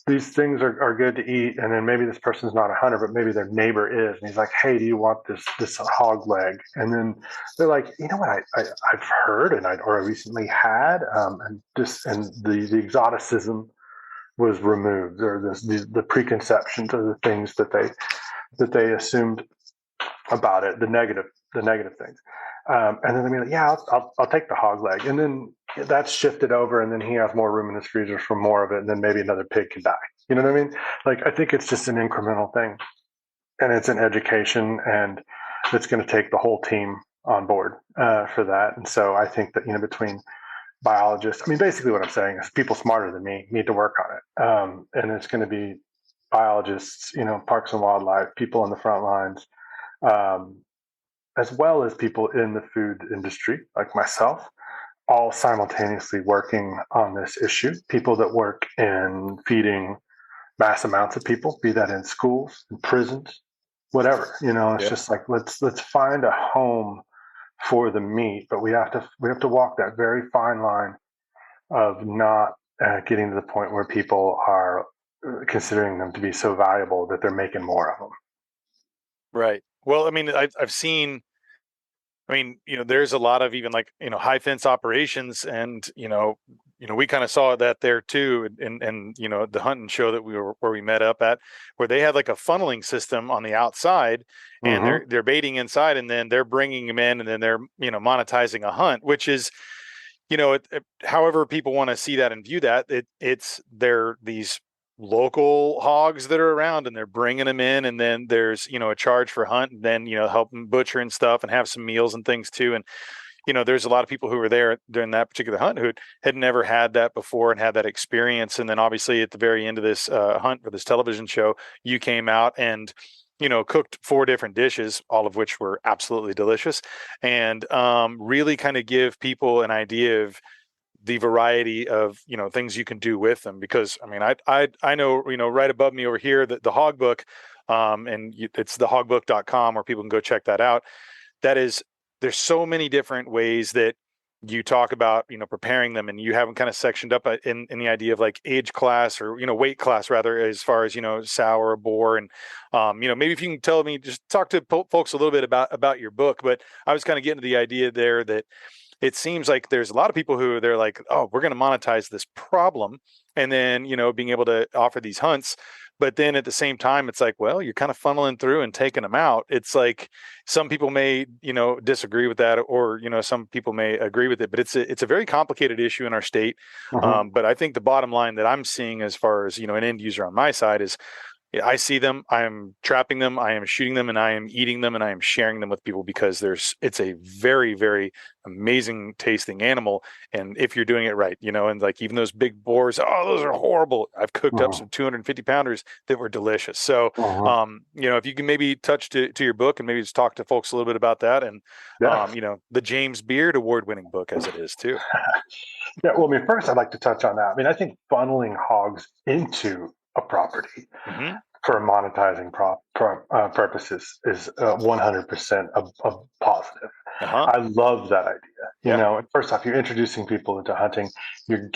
these things are good to eat, and then maybe this person's not a hunter, but maybe their neighbor is, and he's like, hey, do you want this hog leg? And then they're like, you know what, I've heard and I recently had, and the exoticism was removed, or the preconceptions or the things that they assumed about it, the negative things. And then I mean, yeah, I'll take the hog leg, and then that's shifted over, and then he has more room in his freezer for more of it, and then maybe another pig can die. You know what I mean? Like, I think it's just an incremental thing, and it's an education, and it's going to take the whole team on board for that. And so I think that, between biologists, I mean, basically what I'm saying is people smarter than me need to work on it, and it's going to be biologists, parks and wildlife, people on the front lines, um, as well as people in the food industry like myself, all simultaneously working on this issue. People that work in feeding mass amounts of people, be that in schools, in prisons, whatever. It's just like, let's find a home for the meat, but we have to walk that very fine line of not getting to the point where people are considering them to be so valuable that they're making more of them. Right. Well, I mean, I've seen, there's a lot of even like, high fence operations, and, we kind of saw that there too. And, the hunting show that where we met up at, where they had like a funneling system on the outside, and Mm-hmm. they're baiting inside, and then they're bringing them in, and then they're, monetizing a hunt, which is, however people want to see that and view that, they're these local hogs that are around, and they're bringing them in, and then there's, a charge for hunt, and then, help them butcher and stuff and have some meals and things too. And, there's a lot of people who were there during that particular hunt who had never had that before and had that experience. And then obviously at the very end of this hunt for this television show, you came out and, cooked 4 different dishes, all of which were absolutely delicious, and really kind of give people an idea of the variety of, things you can do with them. Because I mean, I know, right above me over here, the Hog Book, it's the hogbook.com, where people can go check that out. There's so many different ways that you talk about, preparing them, and you have them kind of sectioned up in the idea of like age class, or, weight class rather, as far as, sour or boar. And, maybe if you can tell me, just talk to folks a little bit about your book. But I was kind of getting to the idea there that it seems like there's a lot of people who they're like, oh, we're going to monetize this problem, and then, being able to offer these hunts. But then at the same time, it's like, well, you're kind of funneling through and taking them out. It's like some people may, disagree with that, or, some people may agree with it, but it's a very complicated issue in our state. Mm-hmm. But I think the bottom line that I'm seeing, as far as, an end user on my side, is I see them, I am trapping them, I am shooting them, and I am eating them, and I am sharing them with people, because it's a very, very amazing tasting animal. And if you're doing it right, and like even those big boars, oh, those are horrible. I've cooked up some 250 pounders that were delicious. So, Mm-hmm. if you can maybe touch to your book and maybe just talk to folks a little bit about that, and, Yeah. the James Beard award-winning book as it is too. Yeah. Well, I mean, first I'd like to touch on that. I mean, I think funneling hogs into a property Mm-hmm. for monetizing purposes is 100% a positive. Uh-huh. I love that idea. Yeah. First off, you're introducing people into hunting. You're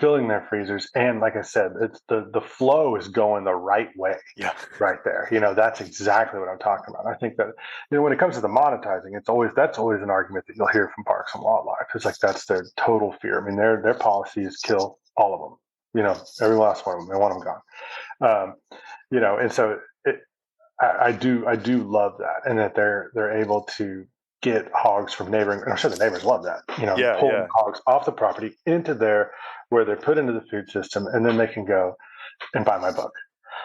filling their freezers, and like I said, it's the flow is going the right way. Yeah. Right there. That's exactly what I'm talking about. I think that, when it comes to the monetizing, that's always an argument that you'll hear from Parks and Wildlife. It's like that's their total fear. I mean, their policy is kill all of them. Every last one of them. They want them gone. And so I do love that, and that they're able to get hogs from neighboring. And I'm sure the neighbors love that. Yeah. Pulling Yeah. hogs off the property into where they're put into the food system, and then they can go and buy my book,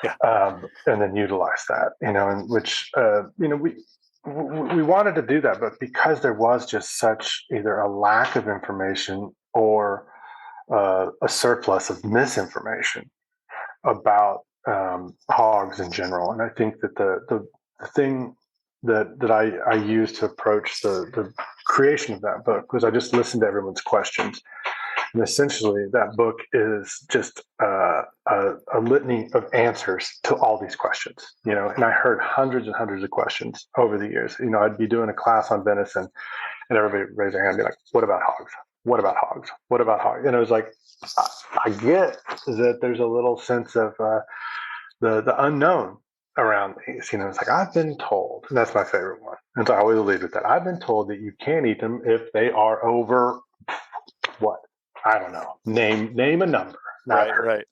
Yeah. and then utilize that. And which we wanted to do that, but because there was just such either a lack of information or a surplus of misinformation about hogs in general. And I think that the thing that I used to approach the creation of that book was I just listened to everyone's questions, And essentially, that book is just a litany of answers to all these questions. And I heard hundreds and hundreds of questions over the years. I'd be doing a class on venison, and everybody raised their hand and be like, "What about hogs? What about hogs? What about hogs?" And it was like, I get that there's a little sense of the unknown around these. It's like, I've been told, and that's my favorite one. And so I always lead with that. I've been told that you can't eat them if they are over what? I don't know. Name a number. Right.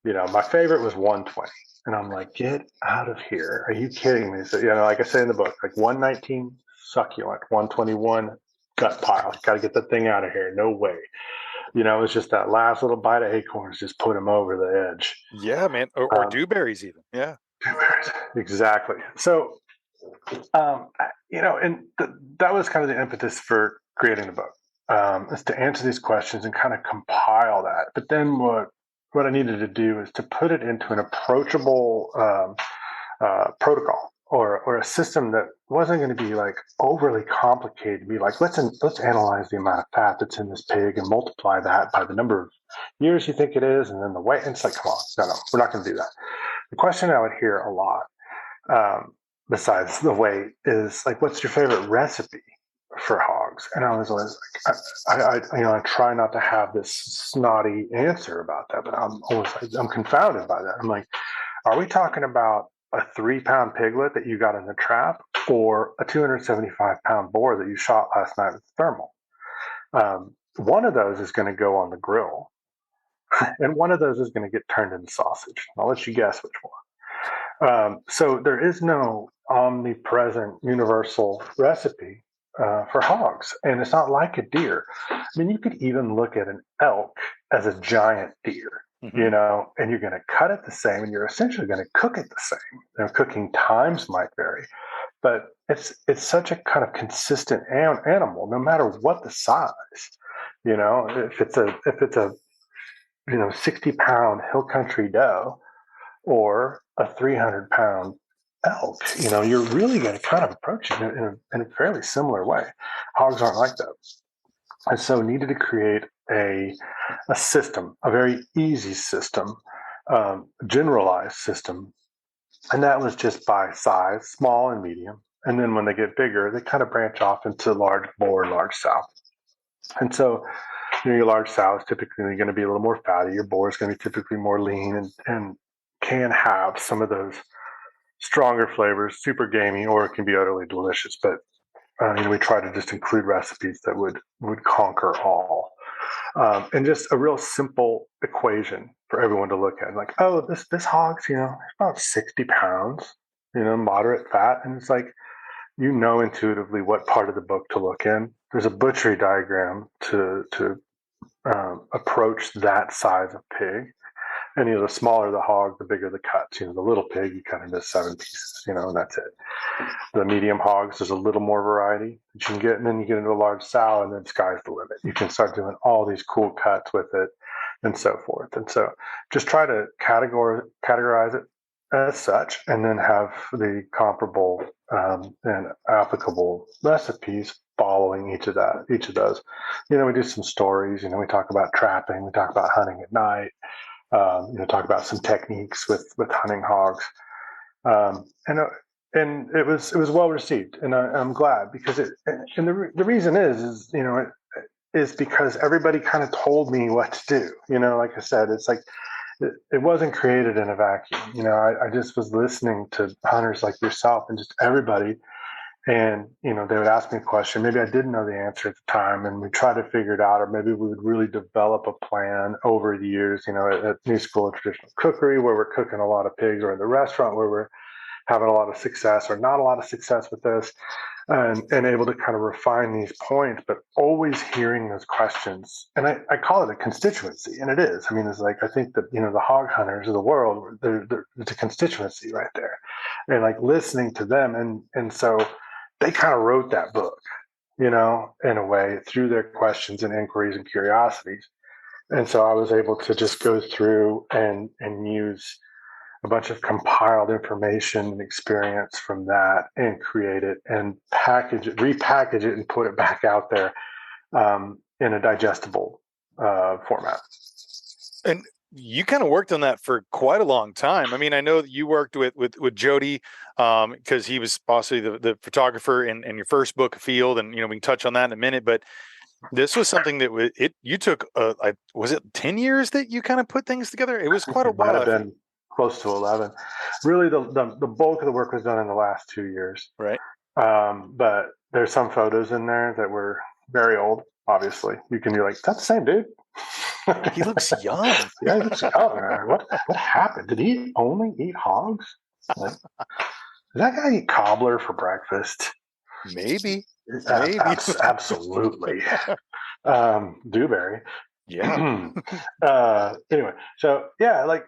My favorite was 120. And I'm like, get out of here. Are you kidding me? So, like I say in the book, like 119 succulent, 121 gut pile. Got to get that thing out of here. No way. It's just that last little bite of acorns just put him over the edge. Yeah, man. Or dewberries even. Yeah. Dewberries. Exactly. So, that was kind of the impetus for creating the book, is to answer these questions and kind of compile that. But then what I needed to do is to put it into an approachable protocol or a system that wasn't going to be like overly complicated. To be like, let's analyze the amount of fat that's in this pig and multiply that by the number of years you think it is, and then the weight. And it's like, come on, no, we're not going to do that. The question I would hear a lot, besides the weight, is like, what's your favorite recipe for hogs? And I was always like, I try not to have this snotty answer about that, but I'm always like, I'm confounded by that. I'm like, are we talking about a 3-pound piglet that you got in the trap, or a 275-pound boar that you shot last night with thermal? One of those is going to go on the grill, and one of those is going to get turned into sausage. I'll let you guess which one. So there is no omnipresent universal recipe for hogs, and it's not like a deer. I mean, you could even look at an elk as a giant deer. And you're going to cut it the same, and you're essentially going to cook it the same. Cooking times might vary, but it's such a kind of consistent animal, no matter what the size. If it's a 60-pound hill country doe or a 300-pound elk, you're really going to kind of approach it in a fairly similar way. Hogs aren't like that. And so needed to create a system, a very easy system, generalized system. And that was just by size, small and medium. And then when they get bigger, they kind of branch off into large boar, large sow. And so your large sow is typically going to be a little more fatty. Your boar is going to be typically more lean and can have some of those stronger flavors, super gamey, or it can be utterly delicious. But we try to just include recipes that would conquer all. And just a real simple equation for everyone to look at. Like, oh, this hog's, about 60 pounds, moderate fat. And it's like, intuitively what part of the book to look in. There's a butchery diagram to approach that size of pig. And the smaller the hog, the bigger the cuts. The little pig, you kind of miss 7 pieces, and that's it. The medium hogs, there's a little more variety that you can get, and then you get into a large sow, and then sky's the limit. You can start doing all these cool cuts with it, and so forth. And so, just try to categorize it as such, and then have the comparable and applicable recipes following each of those. We do some stories. We talk about trapping. We talk about hunting at night. Talk about some techniques with hunting hogs, and it was well received, and I'm glad, because the reason is because everybody kind of told me what to do. Like I said, it's like it wasn't created in a vacuum. I just was listening to hunters like yourself and just everybody. And, they would ask me a question. Maybe I didn't know the answer at the time, and we tried to figure it out, or maybe we would really develop a plan over the years, at New School of Traditional Cookery, where we're cooking a lot of pigs, or in the restaurant where we're having a lot of success or not a lot of success with this, and able to kind of refine these points, but always hearing those questions. And I call it a constituency, and it is. I mean, it's like, I think that, the hog hunters of the world, it's a constituency right there. And like listening to them. And so they kind of wrote that book, in a way, through their questions and inquiries and curiosities. And so I was able to just go through and use a bunch of compiled information and experience from that, and create it and repackage it and put it back out there in a digestible format. And you kind of worked on that for quite a long time. I mean, I know that you worked with Jody because he was possibly the photographer in your first book, Afield, and we can touch on that in a minute. But this was something that you took. Was it 10 years that you kind of put things together? It was quite a It might while. have been close to 11. Really, the bulk of the work was done in the last 2 years. Right. But there's some photos in there that were very old. Obviously, you can be like, "That's the same dude." He looks young. Yeah, he looks young. What happened? Did he only eat hogs? Like, did that guy eat cobbler for breakfast? Maybe. Maybe. Absolutely. Dewberry. Yeah. Anyway, so yeah, like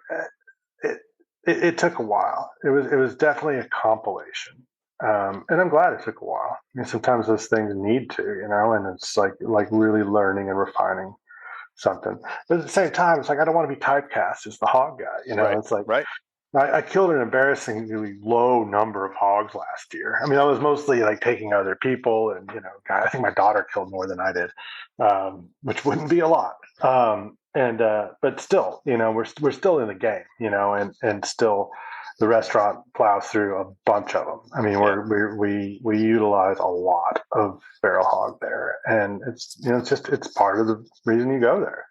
it took a while. It was definitely a compilation, and I'm glad it took a while. I mean, sometimes those things need to, and it's like really learning and refining something. But at the same time, it's like I don't want to be typecast as the hog guy. Right. It's like Right. I killed an embarrassingly low number of hogs last year. I mean, I was mostly like taking other people, and I think my daughter killed more than I did, which wouldn't be a lot. But still, we're still in the game, and still the restaurant plows through a bunch of them. I mean, we utilize a lot of feral hog there, and it's part of the reason you go there,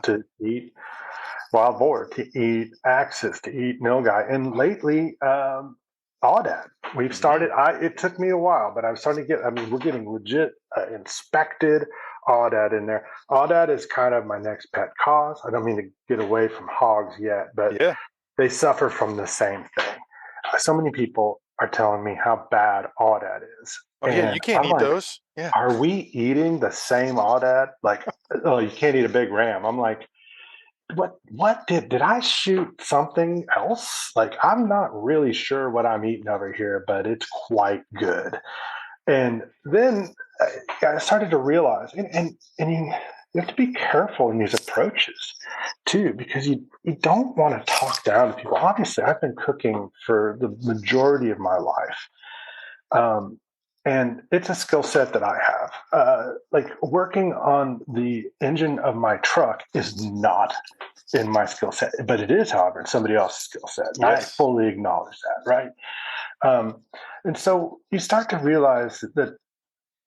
to eat wild boar, to eat axis, to eat nilgai, and lately aoudad. We've started. It took me a while, but I'm starting to get. I mean, we're getting legit inspected aoudad in there. Aoudad is kind of my next pet cause. I don't mean to get away from hogs yet, but they suffer from the same thing. So many people are telling me how bad aoudad is. Oh yeah, you can't eat those. Yeah. Are we eating the same aoudad? Like, oh, you can't eat a big ram. I'm like, what did I shoot something else? Like, I'm not really sure what I'm eating over here, but it's quite good. And then I started to realize, and you have to be careful in these approaches too, because you don't want to talk down to people. Obviously, I've been cooking for the majority of my life. And it's a skill set that I have. Like working on the engine of my truck is not in my skill set, but it is, however, in somebody else's skill set. And I fully acknowledge that, right? And so you start to realize that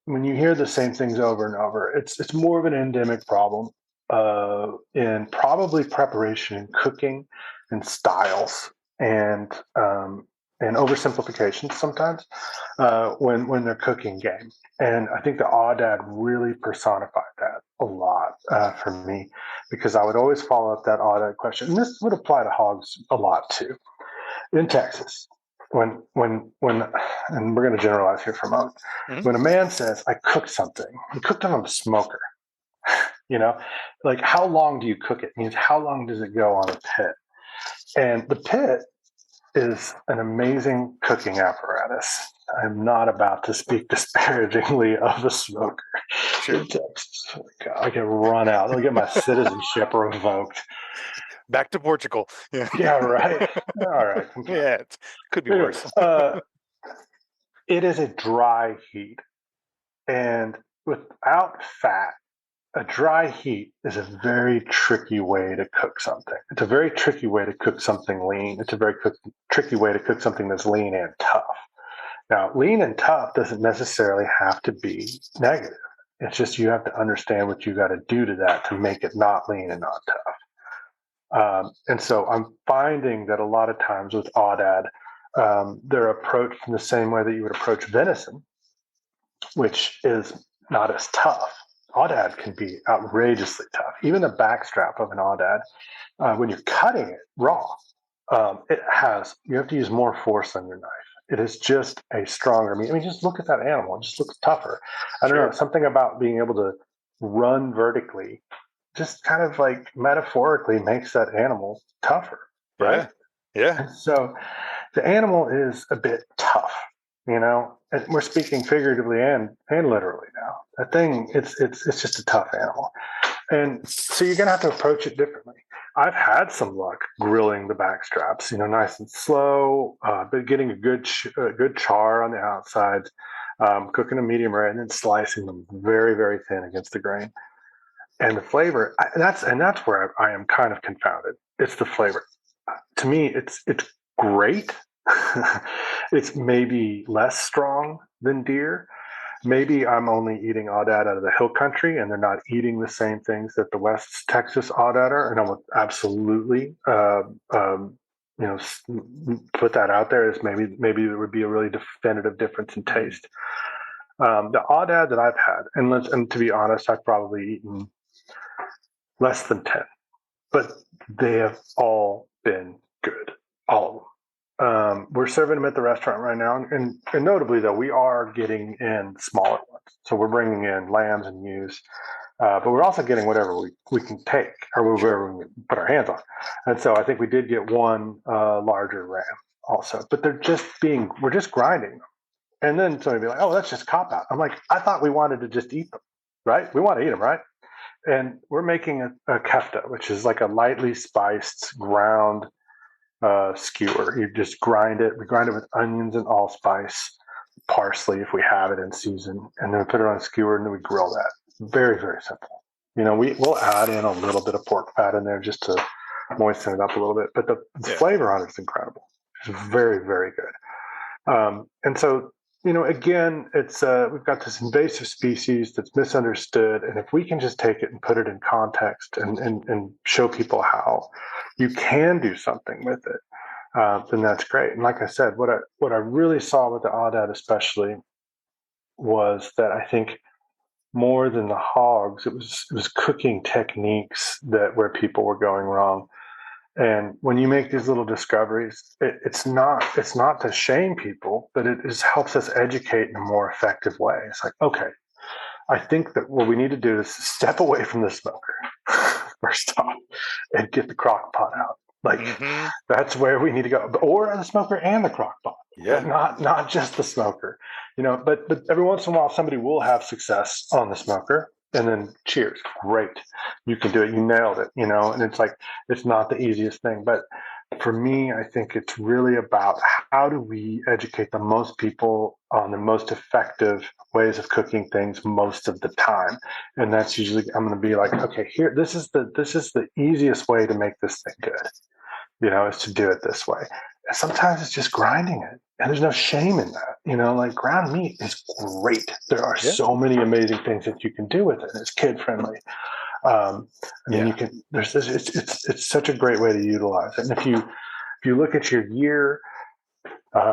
when you hear the same things over and over, it's more of an endemic problem in probably preparation and cooking and styles and oversimplifications sometimes when they're cooking game. And I think the aoudad really personified that a lot for me, because I would always follow up that aoudad question. And this would apply to hogs a lot too. In Texas, when and we're going to generalize here for a moment. When a man says, "I cooked something," he cooked it on the smoker. Like, how long do you cook it? It means how long does it go on a pit? And the pit is an amazing cooking apparatus. I'm not about to speak disparagingly of the smoker. Sure. I get run out. I'll get my citizenship revoked. Back to Portugal. Yeah, right. All right. Yeah, it could be worse. It is a dry heat. And without fat, a dry heat is a very tricky way to cook something. It's a very tricky way to cook something lean. It's a very tricky way to cook something that's lean and tough. Now, lean and tough doesn't necessarily have to be negative. It's just you have to understand what you got to do to that to make it not lean and not tough. And so I'm finding that a lot of times with aoudad, they're approached in the same way that you would approach venison, which is not as tough. Aoudad can be outrageously tough. Even the backstrap of an aoudad, when you're cutting it raw, you have to use more force on your knife. It is just a stronger meat. I mean, just look at that animal. It just looks tougher. I don't know, something about being able to run vertically just kind of like metaphorically makes that animal tougher, right? Yeah. And so the animal is a bit tough, and we're speaking figuratively and literally now. That thing, it's just a tough animal. And so you're going to have to approach it differently. I've had some luck grilling the back straps, nice and slow, but getting a good char on the outside, cooking a medium rare, and then slicing them very, very thin against the grain. and the flavor. And that's where I am kind of confounded. It's the flavor. To me, it's great. It's maybe less strong than deer. Maybe I'm only eating aoudad out of the hill country, and they're not eating the same things that the West Texas aoudad are. And I would absolutely, you know, put that out there as maybe there would be a really definitive difference in taste. The aoudad that I've had, and to be honest, I've probably eaten less than 10, but they have all been good, all of them. We're serving them at the restaurant right now, and notably though, we are getting in smaller ones. So we're bringing in lambs and ewes, but we're also getting whatever we can take or whatever we can put our hands on. And so I think we did get one larger ram also, but we're just grinding them. And then somebody be like, "Oh, that's just cop out." I'm like, I thought we wanted to just eat them, right? We want to eat them, right? And we're making a kefta, which is like a lightly spiced ground skewer. You just grind it. We grind it with onions and allspice, parsley if we have it in season, and then we put it on a skewer and then we grill that. Very, very simple. You know, we'll add in a little bit of pork fat in there just to moisten it up a little bit, but the flavor on it is incredible. It's very, very good. And so, you know, again, it's we've got this invasive species that's misunderstood, and if we can just take it and put it in context and show people how you can do something with it, then that's great. And like I said, what I really saw with the aoudad especially was that I think more than the hogs, it was cooking techniques where people were going wrong. And when you make these little discoveries, it's not to shame people, but it just helps us educate in a more effective way. It's like, okay, I think that what we need to do is step away from the smoker first off and get the crock pot out. Like that's where we need to go, or the smoker and the crock pot, but not just the smoker. You know, but every once in a while somebody will have success on the smoker. And then cheers, great, you can do it, you nailed it, you know. And it's like, it's not the easiest thing, but for me, I think it's really about how do we educate the most people on the most effective ways of cooking things most of the time. And that's usually, I'm going to be like, okay, here, this is the easiest way to make this thing good, you know, is to do it this way. And sometimes it's just grinding it. And there's no shame in that. You know, like ground meat is great. There are so many amazing things that you can do with it. It's kid friendly. I mean, you can. There's this. It's such a great way to utilize it. And if you look at your year,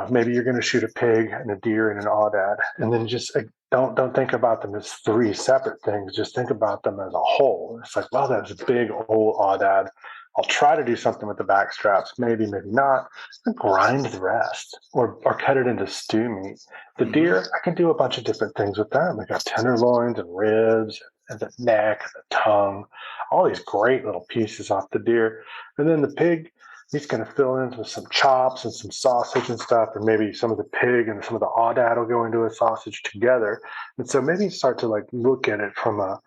maybe you're going to shoot a pig and a deer and an aoudad, and then just don't think about them as three separate things. Just think about them as a whole. It's like, well, that's a big old aoudad. I'll try to do something with the back straps, maybe not, and grind the rest or cut it into stew meat. The deer, I can do a bunch of different things with them. I got tenderloins and ribs and the neck and the tongue, all these great little pieces off the deer. And then the pig, he's going to fill in with some chops and some sausage and stuff, and maybe some of the pig and some of the aoudad will go into a sausage together. And so maybe start to like look at it from a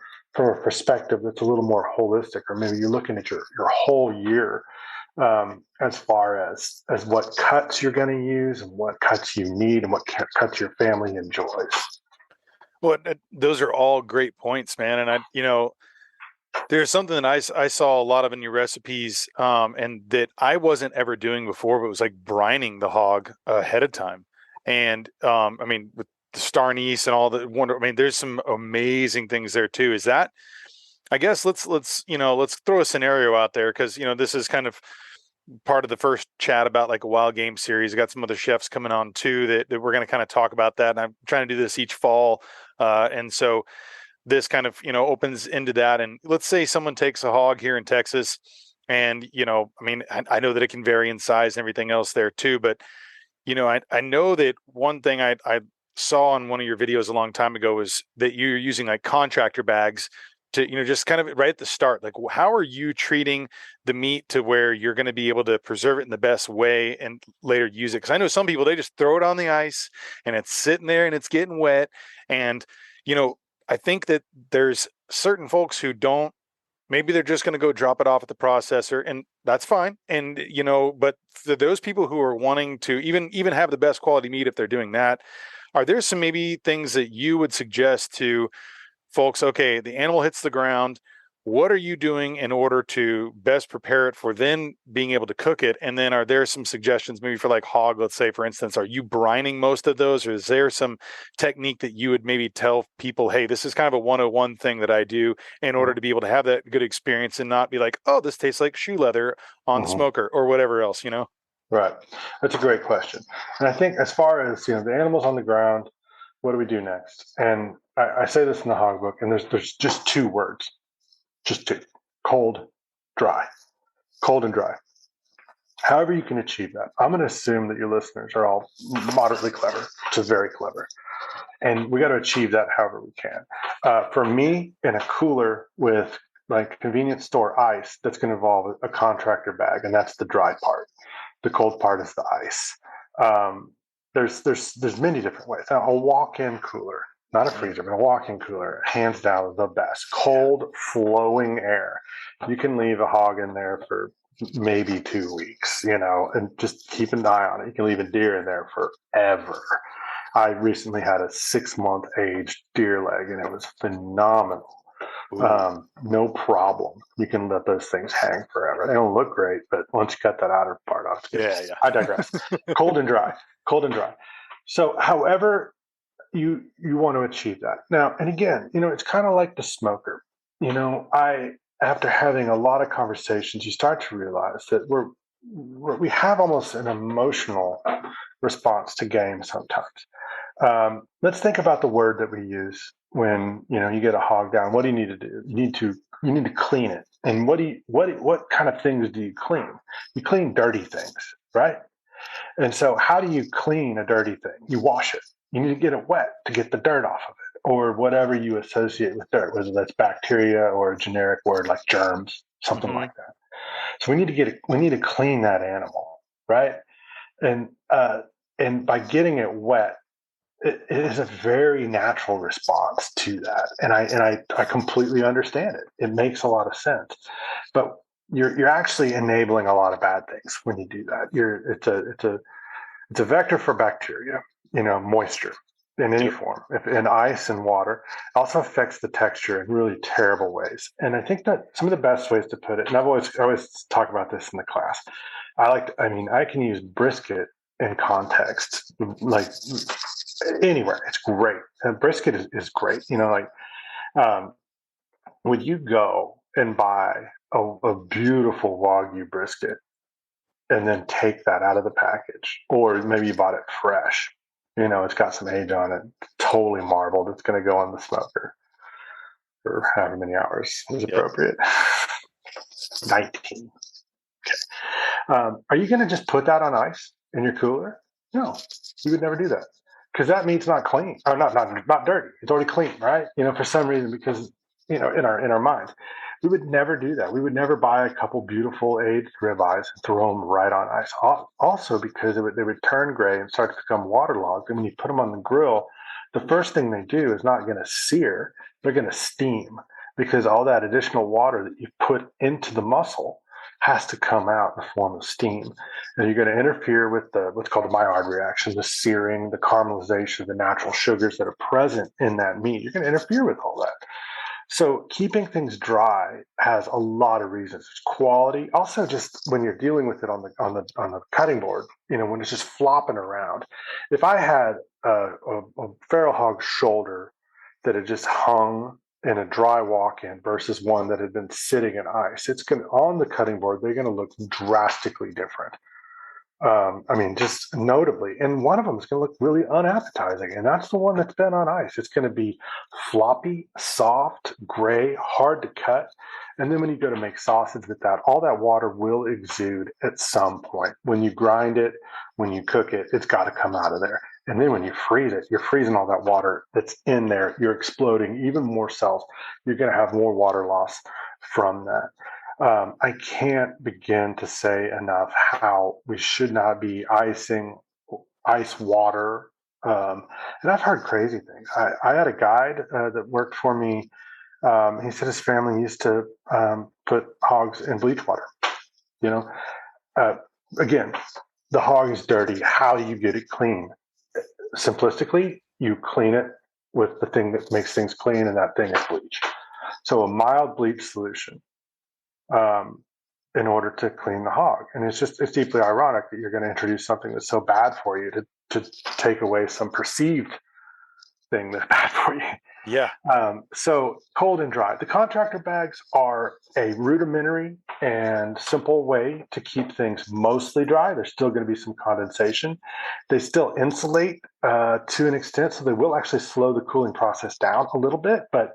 perspective that's a little more holistic, or maybe you're looking at your whole year as far as what cuts you're going to use and what cuts you need and what cuts your family enjoys. Well, those are all great points, man. And there's something that I saw a lot of in your recipes, and that I wasn't ever doing before, but it was like brining the hog ahead of time. And I mean, with the star anise and all the wonder, I mean, there's some amazing things there too. Is that, I guess let's throw a scenario out there, because this is kind of part of the first chat about like a wild game series. I got some other chefs coming on too that we're going to kind of talk about that. And I'm trying to do this each fall, and so this kind of opens into that. And let's say someone takes a hog here in Texas, and I mean, I know that it can vary in size and everything else there too, but I know that one thing I saw on one of your videos a long time ago was that you're using like contractor bags to, just kind of right at the start, like how are you treating the meat to where you're going to be able to preserve it in the best way and later use it? Because I know some people, they just throw it on the ice and it's sitting there and it's getting wet. And, I think that there's certain folks who don't, maybe they're just going to go drop it off at the processor, and that's fine. And, but for those people who are wanting to even have the best quality meat, if they're doing that, are there some maybe things that you would suggest to folks? Okay, the animal hits the ground. what are you doing in order to best prepare it for then being able to cook it? And then are there some suggestions maybe for like hog, let's say, for instance, are you brining most of those, or is there some technique that you would maybe tell people, hey, this is kind of a 101 thing that I do in order to be able to have that good experience and not be like, oh, this tastes like shoe leather on the smoker or whatever else, you know? Right. That's a great question. And I think as far as, the animals on the ground, what do we do next? And I say this in the Hog Book, and there's just two words, just two: cold, dry, cold and dry. However you can achieve that. I'm going to assume that your listeners are all moderately clever to very clever. And we got to achieve that however we can. For me, in a cooler with like convenience store ice, that's going to involve a contractor bag, and that's the dry part. The cold part is the ice. There's many different ways. Now, a walk-in cooler, not a freezer, but a walk-in cooler, hands down, the best. Cold, flowing air. You can leave a hog in there for maybe 2 weeks, and just keep an eye on it. You can leave a deer in there forever. I recently had a 6-month aged deer leg, and it was phenomenal. No problem. You can let those things hang forever. They don't look great, but once you cut that outer part off, Yeah. I digress. Cold and dry. So however you want to achieve that. Now, and again, it's kind of like the smoker. After having a lot of conversations, you start to realize that we have almost an emotional response to game sometimes. Let's think about the word that we use when you get a hog down. What do you need to do? You need to clean it. And what kind of things do you clean? You clean dirty things, right? And so how do you clean a dirty thing? You wash it. You need to get it wet to get the dirt off of it, or whatever you associate with dirt, whether that's bacteria or a generic word like germs, something like that. So we need to clean that animal, right? And by getting it wet, it is a very natural response to that, and I completely understand it. It makes a lot of sense, but you're actually enabling a lot of bad things when you do that. It's a vector for bacteria, moisture in any form, in ice and water. It also affects the texture in really terrible ways. And I think that some of the best ways to put it, and I always talk about this in the class. I can use brisket in context, like anywhere. It's great. And brisket is great. Would you go and buy a beautiful Wagyu brisket and then take that out of the package, or maybe you bought it fresh? It's got some age on it, totally marbled. It's going to go on the smoker for however many hours is appropriate. 19. Okay. Are you going to just put that on ice in your cooler? No, you would never do that, because that meat's not clean, or not dirty. It's already clean, right? For some reason, because in our minds, we would never do that. We would never buy a couple beautiful aged ribeyes and throw them right on ice. Also, because they would turn gray and start to become waterlogged. And when you put them on the grill, the first thing they do is not going to sear; they're going to steam, because all that additional water that you put into the muscle has to come out in the form of steam. And you're going to interfere with what's called the Maillard reaction, the searing, the caramelization, the natural sugars that are present in that meat. You're going to interfere with all that. So keeping things dry has a lot of reasons. It's quality. Also, just when you're dealing with it on the cutting board, when it's just flopping around. If I had a feral hog shoulder that had just hung in a dry walk-in versus one that had been sitting in ice, on the cutting board, they're going to look drastically different. Just notably. And one of them is going to look really unappetizing, and that's the one that's been on ice. It's going to be floppy, soft, gray, hard to cut. And then when you go to make sausage with that, all that water will exude at some point. When you grind it, when you cook it, it's got to come out of there. And then when you freeze it, you're freezing all that water that's in there. You're exploding even more cells. You're going to have more water loss from that. I can't begin to say enough how we should not be icing ice water. And I've heard crazy things. I had a guide that worked for me. He said his family used to put hogs in bleach water. Again, the hog is dirty. How do you get it clean? Simplistically, you clean it with the thing that makes things clean, and that thing is bleach. So a mild bleach solution in order to clean the hog. And it's deeply ironic that you're going to introduce something that's so bad for you to take away some perceived thing that's bad for you. Yeah. So cold and dry. The contractor bags are a rudimentary and simple way to keep things mostly dry. There's still going to be some condensation. They still insulate to an extent, so they will actually slow the cooling process down a little bit, but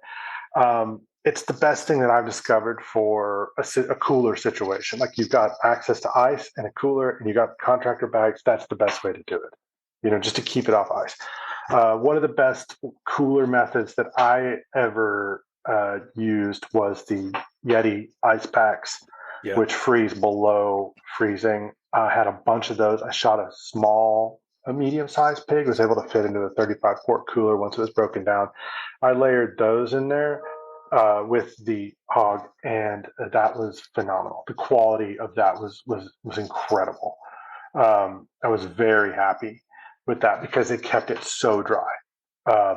it's the best thing that I've discovered for a cooler situation. Like you've got access to ice and a cooler and you got contractor bags. That's the best way to do it, just to keep it off ice. One of the best cooler methods that I ever used was the Yeti ice packs, which freeze below freezing. I had a bunch of those. I shot a medium-sized pig, was able to fit into a 35-quart cooler once it was broken down. I layered those in there with the hog, and that was phenomenal. The quality of that was incredible. I was very happy with that because it kept it so dry,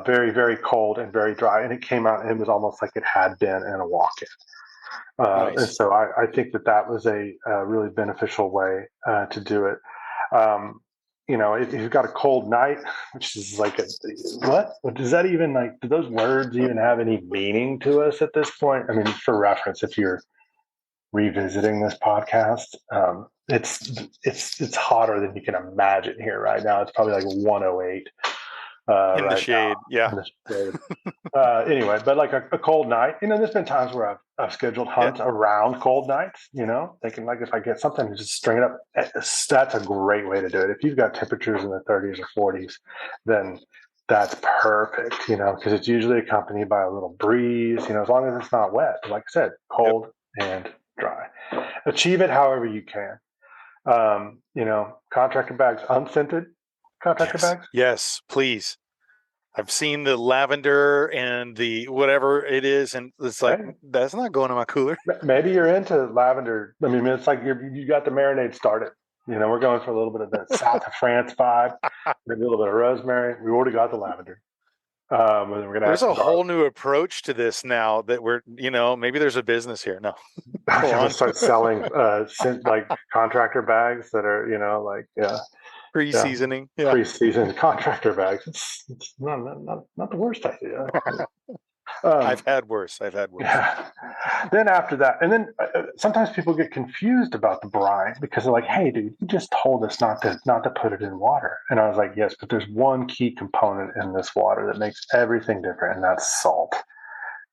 very, very cold and very dry. And it came out and it was almost like it had been in a walk-in. Nice. And so I think that was a really beneficial way to do it. If you've got a cold night, which is like what does that even like? Do those words even have any meaning to us at this point? I mean, for reference, if you're revisiting this podcast, it's hotter than you can imagine here right now. It's probably like 108 in the shade. Yeah. In the shade. Anyway, but like a cold night, there's been times where I've scheduled hunts around cold nights, thinking like if I get something, just string it up. That's a great way to do it. If you've got temperatures in the 30s or 40s, then that's perfect, because it's usually accompanied by a little breeze, as long as it's not wet. Like I said, cold and dry. Achieve it however you can. Contractor bags, unscented contractor bags. Yes, please. I've seen the lavender and the whatever it is, and it's like, that's not going in my cooler. Maybe you're into lavender. I mean, it's like you got the marinade started. We're going for a little bit of the south of France vibe, maybe a little bit of rosemary. We already got the lavender. There's a whole new approach to this now that we're, maybe there's a business here. No, we'll start selling like contractor bags that are, pre-seasoning, pre-seasoned contractor bags. It's not the worst idea. I've had worse. Yeah. Then after that, and then sometimes people get confused about the brine because they're like, "Hey, dude, you just told us not to put it in water." And I was like, "Yes, but there's one key component in this water that makes everything different, and that's salt."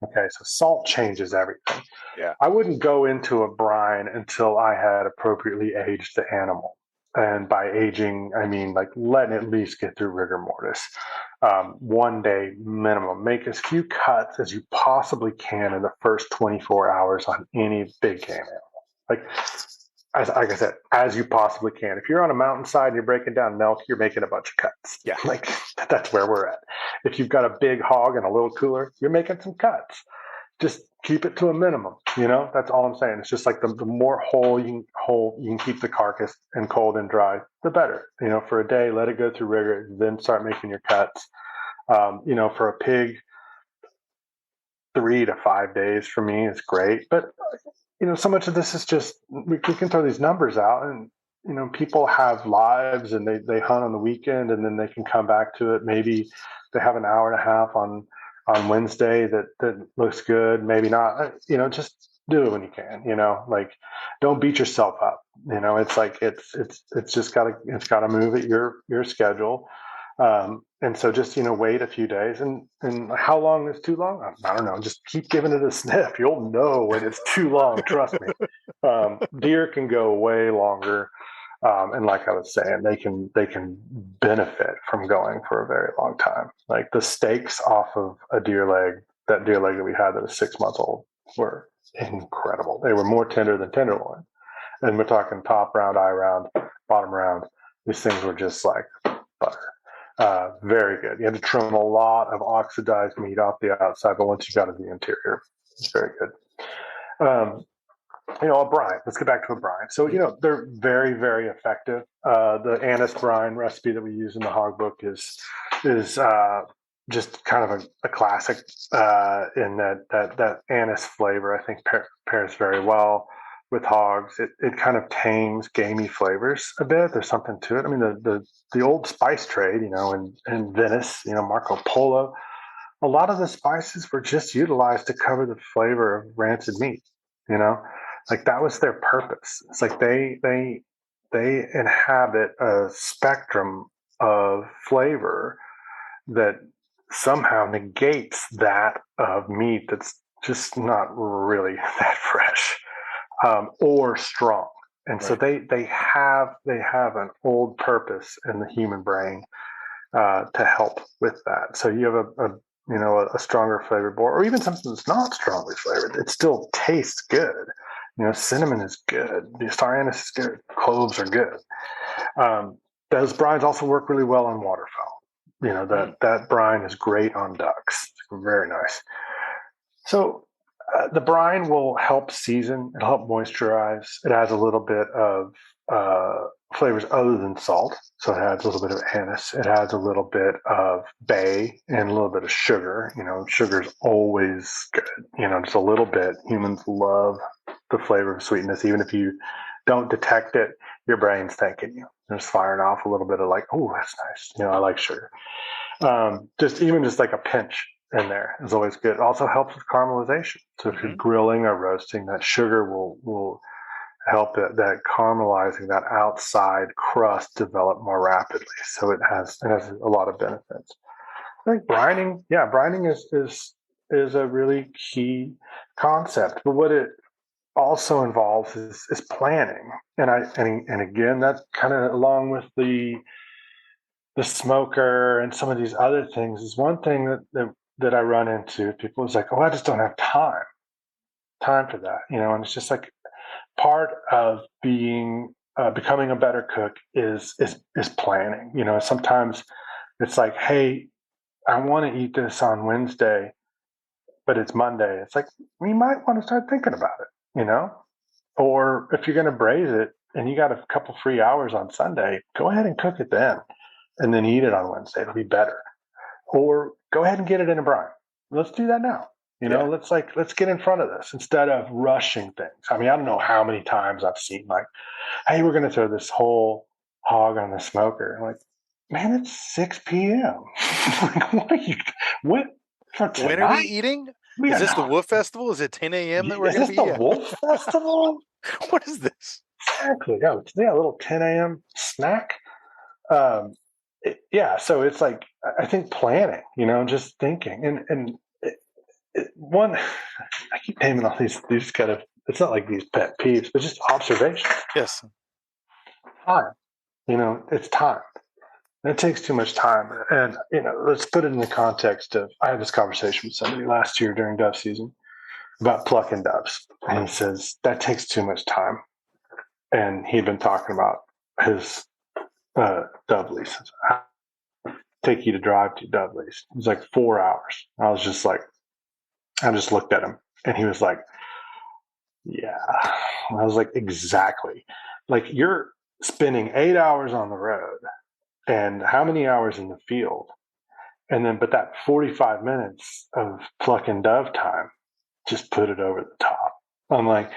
Okay, so salt changes everything. Yeah. I wouldn't go into a brine until I had appropriately aged the animal. And by aging, I mean like letting it at least get through rigor mortis. 1 day minimum. Make as few cuts as you possibly can in the first 24 hours on any big game animal. Like I said, as you possibly can. If you're on a mountainside and you're breaking down milk, you're making a bunch of cuts. Yeah. Like that's where we're at. If you've got a big hog and a little cooler, you're making some cuts. Just keep it to a minimum. That's all I'm saying. It's just like the more whole you can keep the carcass and cold and dry, the better. For a day, let it go through rigor, then start making your cuts. For a pig, 3 to 5 days for me is great. But so much of this is just we can throw these numbers out, and people have lives and they hunt on the weekend, and then they can come back to it. Maybe they have an hour and a half on Wednesday that looks good, maybe not, just do it when you can, like don't beat yourself up. It's like, it's just gotta move at your schedule. And so just, wait a few days and how long is too long? I don't know. Just keep giving it a sniff. You'll know when it's too long. Trust me. Deer can go way longer. And like I was saying, they can benefit from going for a very long time. Like the steaks off of that deer leg that we had that was 6 months old were incredible. They were more tender than tenderloin. And we're talking top round, eye round, bottom round. These things were just like butter. Very good. You had to trim a lot of oxidized meat off the outside, but once you got to the interior, it's very good. A brine. Let's get back to a brine. So, they're very, very effective. The anise brine recipe that we use in the Hog Book is just kind of a classic in that anise flavor. I think pairs very well with hogs. It kind of tames gamey flavors a bit. There's something to it. I mean, the old spice trade, in Venice, Marco Polo, a lot of the spices were just utilized to cover the flavor of rancid meat. Like that was their purpose. It's like they inhabit a spectrum of flavor that somehow negates that of meat that's just not really that fresh or strong. And so they have an old purpose in the human brain to help with that. So you have a stronger flavored board, or even something that's not strongly flavored. It still tastes good. Cinnamon is good. The star anise is good. Cloves are good. Those brines also work really well on waterfowl. That brine is great on ducks. It's very nice. So the brine will help season. It'll help moisturize. It adds a little bit of flavors other than salt. So it adds a little bit of anise. It adds a little bit of bay and a little bit of sugar. Sugar's always good. Just a little bit. Humans love the flavor of sweetness. Even if you don't detect it, your brain's thanking you. Just firing off a little bit of like, oh, that's nice. I like sugar. Just like a pinch in there is always good. It also helps with caramelization. So if you're grilling or roasting, that sugar will help that caramelizing, that outside crust develop more rapidly. So it has a lot of benefits. I think brining is a really key concept. But what it also involves is planning. And again, that's kind of along with the smoker and some of these other things is one thing that I run into. People is like, oh, I just don't have time for that, and it's just like part of becoming a better cook is planning. Sometimes it's like, hey, I want to eat this on Wednesday, but it's Monday. It's like, we might want to start thinking about it, or if you're going to braise it and you got a couple free hours on Sunday, go ahead and cook it then and then eat it on Wednesday. It'll be better. Or go ahead and get it in a brine. Let's do that now. Let's get in front of this instead of rushing things. I mean, I don't know how many times I've seen like, hey, we're going to throw this whole hog on the smoker. I'm like, man, it's 6 p.m. Like, what for tonight? When are we eating? Is this the Wolf Festival? Is it 10 a.m. that we're going to be? Is this the Wolf Festival? What is this? Exactly. Yeah, a little 10 a.m. snack. So it's like, I think planning, just thinking. And one, I keep naming all these kind of, it's not like these pet peeves, but just observations. Yes. Time. It's time. It takes too much time. And, let's put it in the context of, I had this conversation with somebody last year during dove season about plucking doves. And he says, that takes too much time. And he'd been talking about his dove leases. Take you to drive to dove lease. It was like 4 hours. I just looked at him and he was like, yeah. I was like, exactly. Like, you're spending 8 hours on the road and how many hours in the field? And then, but that 45 minutes of plucking dove time, just put it over the top. I'm like,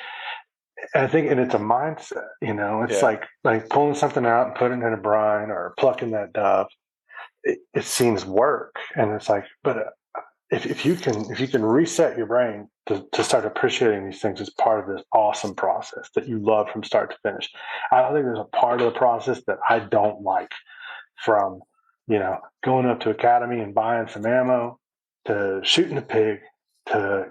I think, and it's a mindset, it's like pulling something out and putting it in a brine or plucking that dove. It seems work. And it's like, but if you can reset your brain to start appreciating these things as part of this awesome process that you love from start to finish. I don't think there's a part of the process that I don't like, from, going up to Academy and buying some ammo to shooting a pig to,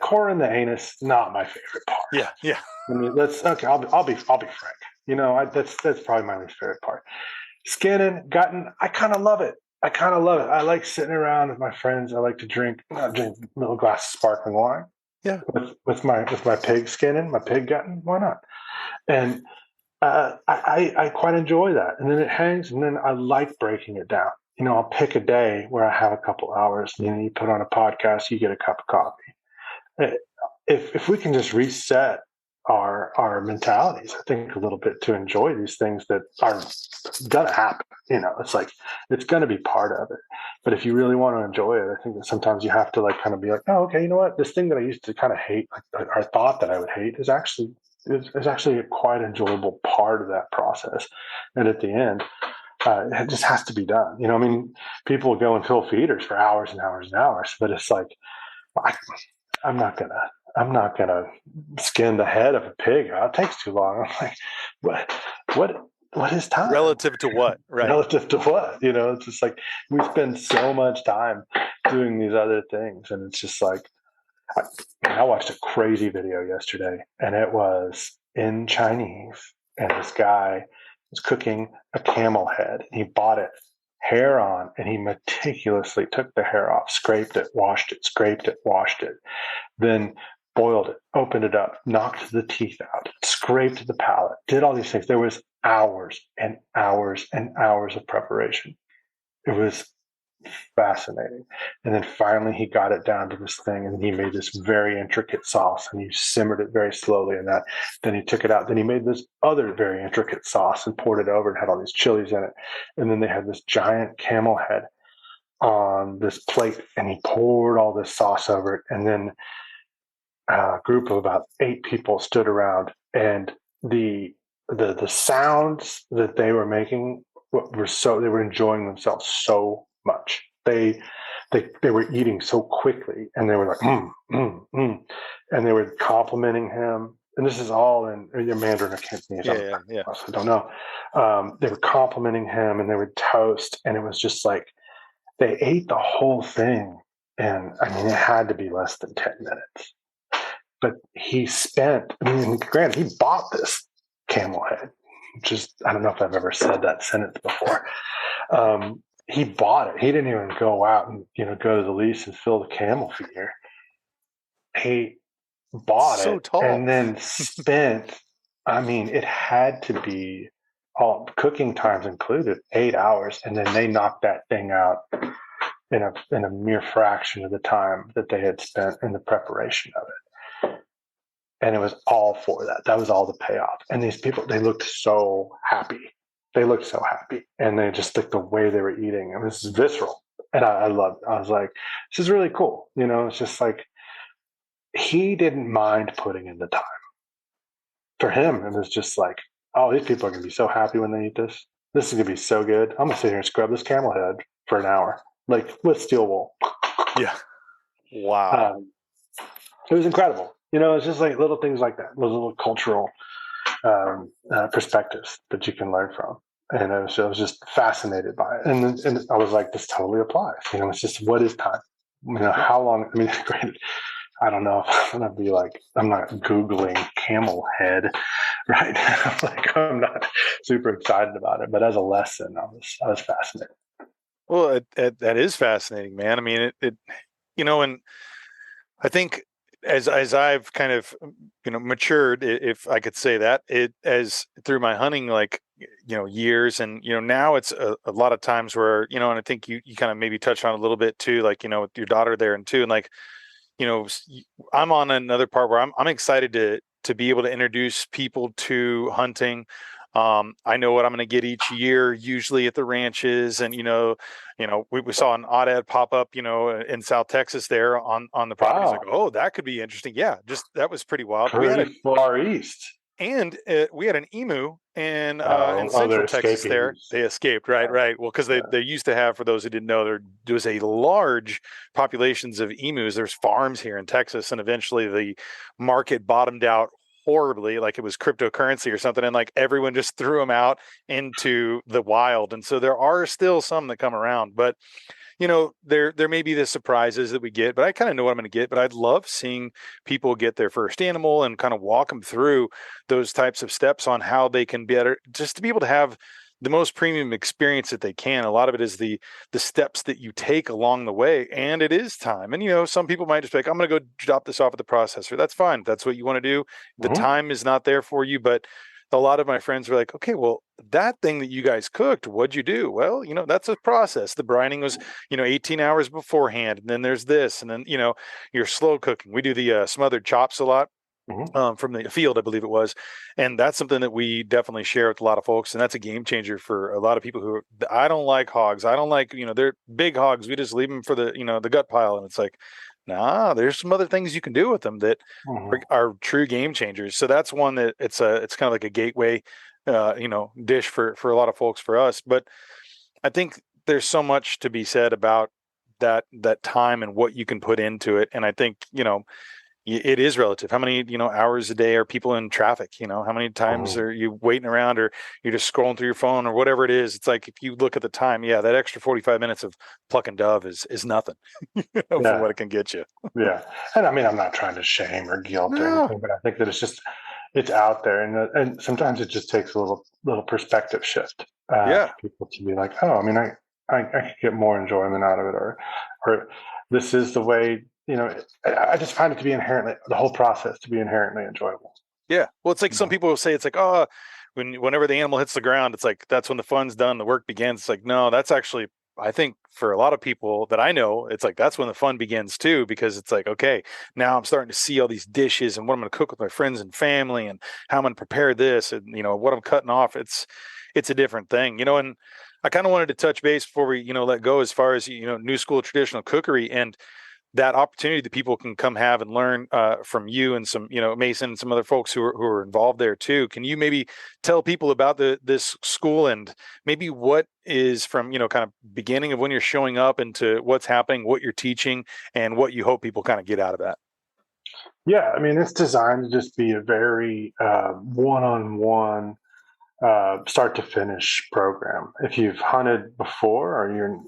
coring the anus, not my favorite part. Yeah. Yeah. I mean, I'll be frank. That's probably my least favorite part. Skinning, gutting, I kind of love it. I like sitting around with my friends. I like to drink a little glass of sparkling wine. Yeah. With my pig skinning, my pig gutting. Why not? And I quite enjoy that. And then it hangs, and then I like breaking it down. I'll pick a day where I have a couple hours, and you put on a podcast, you get a cup of coffee. If we can just reset our mentalities, I think, a little bit to enjoy these things that are gonna happen. It's like it's gonna be part of it. But if you really want to enjoy it, I think that sometimes you have to like kind of be like, oh, okay, you know what? This thing that I used to kind of hate, like, or thought that I would hate, is actually a quite enjoyable part of that process. And at the end, it just has to be done. I mean, people go and fill feeders for hours and hours and hours, but it's like I, I'm not gonna. I'm not gonna skin the head of a pig. It takes too long. I'm like, what, what is time? Relative to what? Right. Relative to what? It's just like we spend so much time doing these other things, and it's just like I watched a crazy video yesterday, and it was in Chinese, and this guy was cooking a camel head. He bought it hair on, and he meticulously took the hair off, scraped it, washed it, scraped it, washed it, then boiled it, opened it up, knocked the teeth out, scraped the palate, did all these things. There was hours and hours and hours of preparation. It was fascinating. And then finally he got it down to this thing, and he made this very intricate sauce, and he simmered it very slowly in that. Then he took it out. Then he made this other very intricate sauce and poured it over and had all these chilies in it. And then they had this giant camel head on this plate, and he poured all this sauce over it. And then a group of about 8 people stood around, and the sounds that they were making they were enjoying themselves so much. They were eating so quickly, and they were like, and they were complimenting him. And this is all in Mandarin or Cantonese. Yeah. I don't know. They were complimenting him, and they would toast, and it was just like they ate the whole thing. And I mean, it had to be less than 10 minutes. But he granted, he bought this camel head. I don't know if I've ever said that sentence before. He bought it. He didn't even go out and go to the lease and fill the camel feeder. He bought So it tall. and then spent. I mean, it had to be all cooking times included, 8 hours, and then they knocked that thing out in a mere fraction of the time that they had spent in the preparation of it. And it was all for that. That was all the payoff. And these people, they looked so happy. And they just like the way they were eating. It was visceral. And I loved it. I was like, this is really cool. It's just like, he didn't mind putting in the time. For him, it was just like, oh, these people are going to be so happy when they eat this. This is going to be so good. I'm going to sit here and scrub this camel head for an hour, like with steel wool. Yeah. Wow. It was incredible. It's just like little things like that, those little cultural perspectives that you can learn from. And I was just fascinated by it. And I was like, this totally applies. It's just, what is time? How long? I mean, granted, I don't know if I'm going to be like, I'm not Googling camel head right now. Like, I'm not super excited about it. But as a lesson, I was fascinated. Well, that is fascinating, man. I mean, and I think as I've kind of matured, if I could say that, as through my hunting years, and now it's a lot of times where and I think you kind of maybe touched on a little bit too, like with your daughter there and too, and like I'm on another part where I'm excited to be able to introduce people to hunting. I know what I'm going to get each year, usually at the ranches, and we saw an odd ad pop up, in South Texas there on the property. Wow. Like, oh, that could be interesting. Yeah, just that was pretty wild. Pretty far east. And we had an emu in Central Texas there. They escaped, right? Well, because they used to have, for those who didn't know, there was a large populations of emus. There's farms here in Texas, and eventually the market bottomed out horribly, like it was cryptocurrency or something, and like everyone just threw them out into the wild. And so there are still some that come around, but there may be the surprises that we get, but I kind of know what I'm going to get. But I'd love seeing people get their first animal and kind of walk them through those types of steps on how they can better, just to be able to have the most premium experience that they can. A lot of it is the steps that you take along the way, and it is time. And some people might just be like, I'm going to go drop this off at the processor. That's fine. That's what you want to do. The time is not there for you, but a lot of my friends were like, okay, well, that thing that you guys cooked, what'd you do? Well, that's a process. The brining was, 18 hours beforehand. And then there's this, and then, you're slow cooking. We do the smothered chops a lot. from the Afield, I believe it was. And that's something that we definitely share with a lot of folks. And that's a game changer for a lot of people who I don't like hogs. I don't like, they're big hogs. We just leave them for the, the gut pile. And it's like, nah, there's some other things you can do with them that are true game changers. So that's one that it's kind of like a gateway, dish for a lot of folks, for us. But I think there's so much to be said about that time and what you can put into it. And I think, it is relative. How many, hours a day are people in traffic? How many times are you waiting around, or you're just scrolling through your phone, or whatever it is? It's like, if you look at the time, that extra 45 minutes of plucking dove is nothing for what it can get you. Yeah. And I mean, I'm not trying to shame or guilt or anything, but I think that it's out there. And sometimes it just takes a little perspective shift for people to be like, oh, I mean, I could get more enjoyment out of it, or this is the way. I just find it to be the whole process to be inherently enjoyable. Yeah. Well, it's like some people will say, it's like, oh, whenever the animal hits the ground, it's like, that's when the fun's done, the work begins. It's like, no, that's actually, I think for a lot of people that I know, it's like, that's when the fun begins too, because it's like, okay, now I'm starting to see all these dishes and what I'm going to cook with my friends and family, and how I'm going to prepare this, and, what I'm cutting off. It's a different thing, and I kind of wanted to touch base before we, let go, as far as, New School of Traditional Cookery, and that opportunity that people can come have and learn from you and some, Mason and some other folks who are involved there too. Can you maybe tell people about this school, and maybe what is from, kind of beginning of when you're showing up into what's happening, what you're teaching, and what you hope people kind of get out of that? Yeah. I mean, it's designed to just be a very one-on-one, start to finish program. If you've hunted before, or you're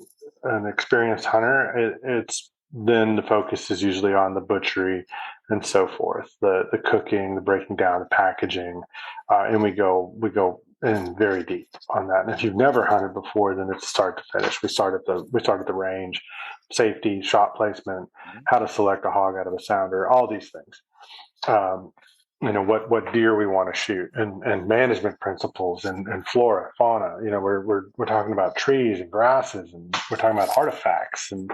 an experienced hunter, it's then the focus is usually on the butchery and so forth, the cooking, the breaking down, the packaging, and we go in very deep on that. And if you've never hunted before, then it's start to finish. We start at the range, safety, shot placement, how to select a hog out of a sounder, all these things. What deer we want to shoot, and management principles, and flora, fauna. We're talking about trees and grasses, and we're talking about artifacts and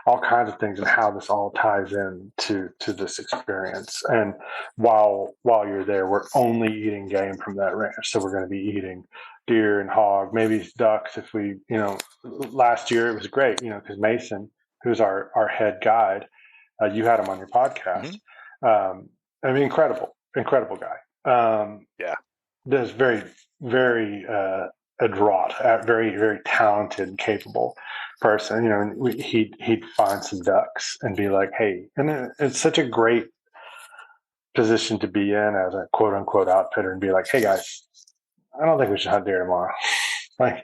all kinds of things, and how this all ties in to this experience. And while you're there, we're only eating game from that range. So we're going to be eating deer and hog, maybe ducks. If we, last year it was great, because Mason, who's our head guide, you had him on your podcast. I mean, incredible guy. Does very, very adroit, very, very talented, capable person. He'd find some ducks and be like, hey, and it's such a great position to be in as a quote unquote outfitter, and be like, hey guys, I don't think we should hunt deer tomorrow. Like,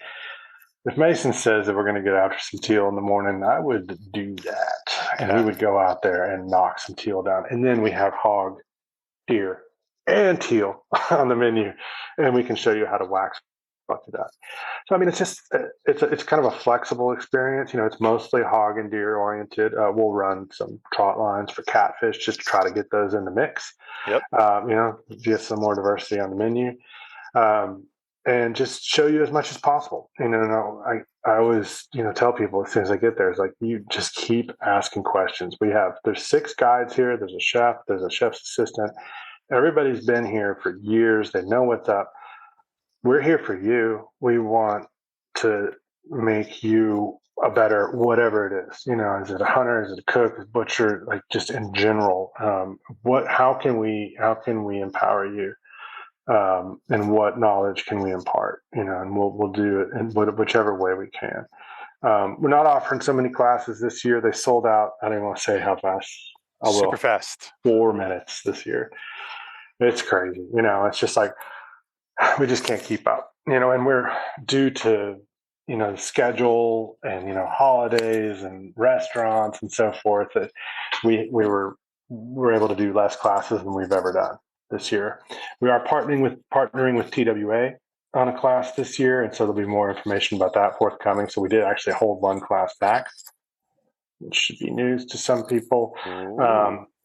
if Mason says that we're going to get after some teal in the morning, I would do that. And we would go out there and knock some teal down. And then we have hog, deer, and teal on the menu. And we can show you how to wax to that. So, I mean, it's kind of a flexible experience. It's mostly hog and deer oriented. We'll run some trot lines for catfish just to try to get those in the mix. Get some more diversity on the menu. And just show you as much as possible. I always, tell people as soon as I get there, it's like, you just keep asking questions. There's 6 guides here. There's a chef, there's a chef's assistant. Everybody's been here for years. They know what's up. We're here for you. We want to make you a better, whatever it is. Is it a hunter? Is it a cook? Is it a butcher? Like, just in general, how can we empower you? And what knowledge can we impart, and we'll do it in whichever way we can. We're not offering so many classes this year. They sold out. I don't even want to say how fast. Super fast. 4 minutes this year. It's crazy. It's just like, we just can't keep up, and we're due to, the schedule and, holidays and restaurants and so forth, that we're able to do less classes than we've ever done this year. We are partnering with TWA on a class this year, and so there'll be more information about that forthcoming. So we did actually hold one class back, which should be news to some people.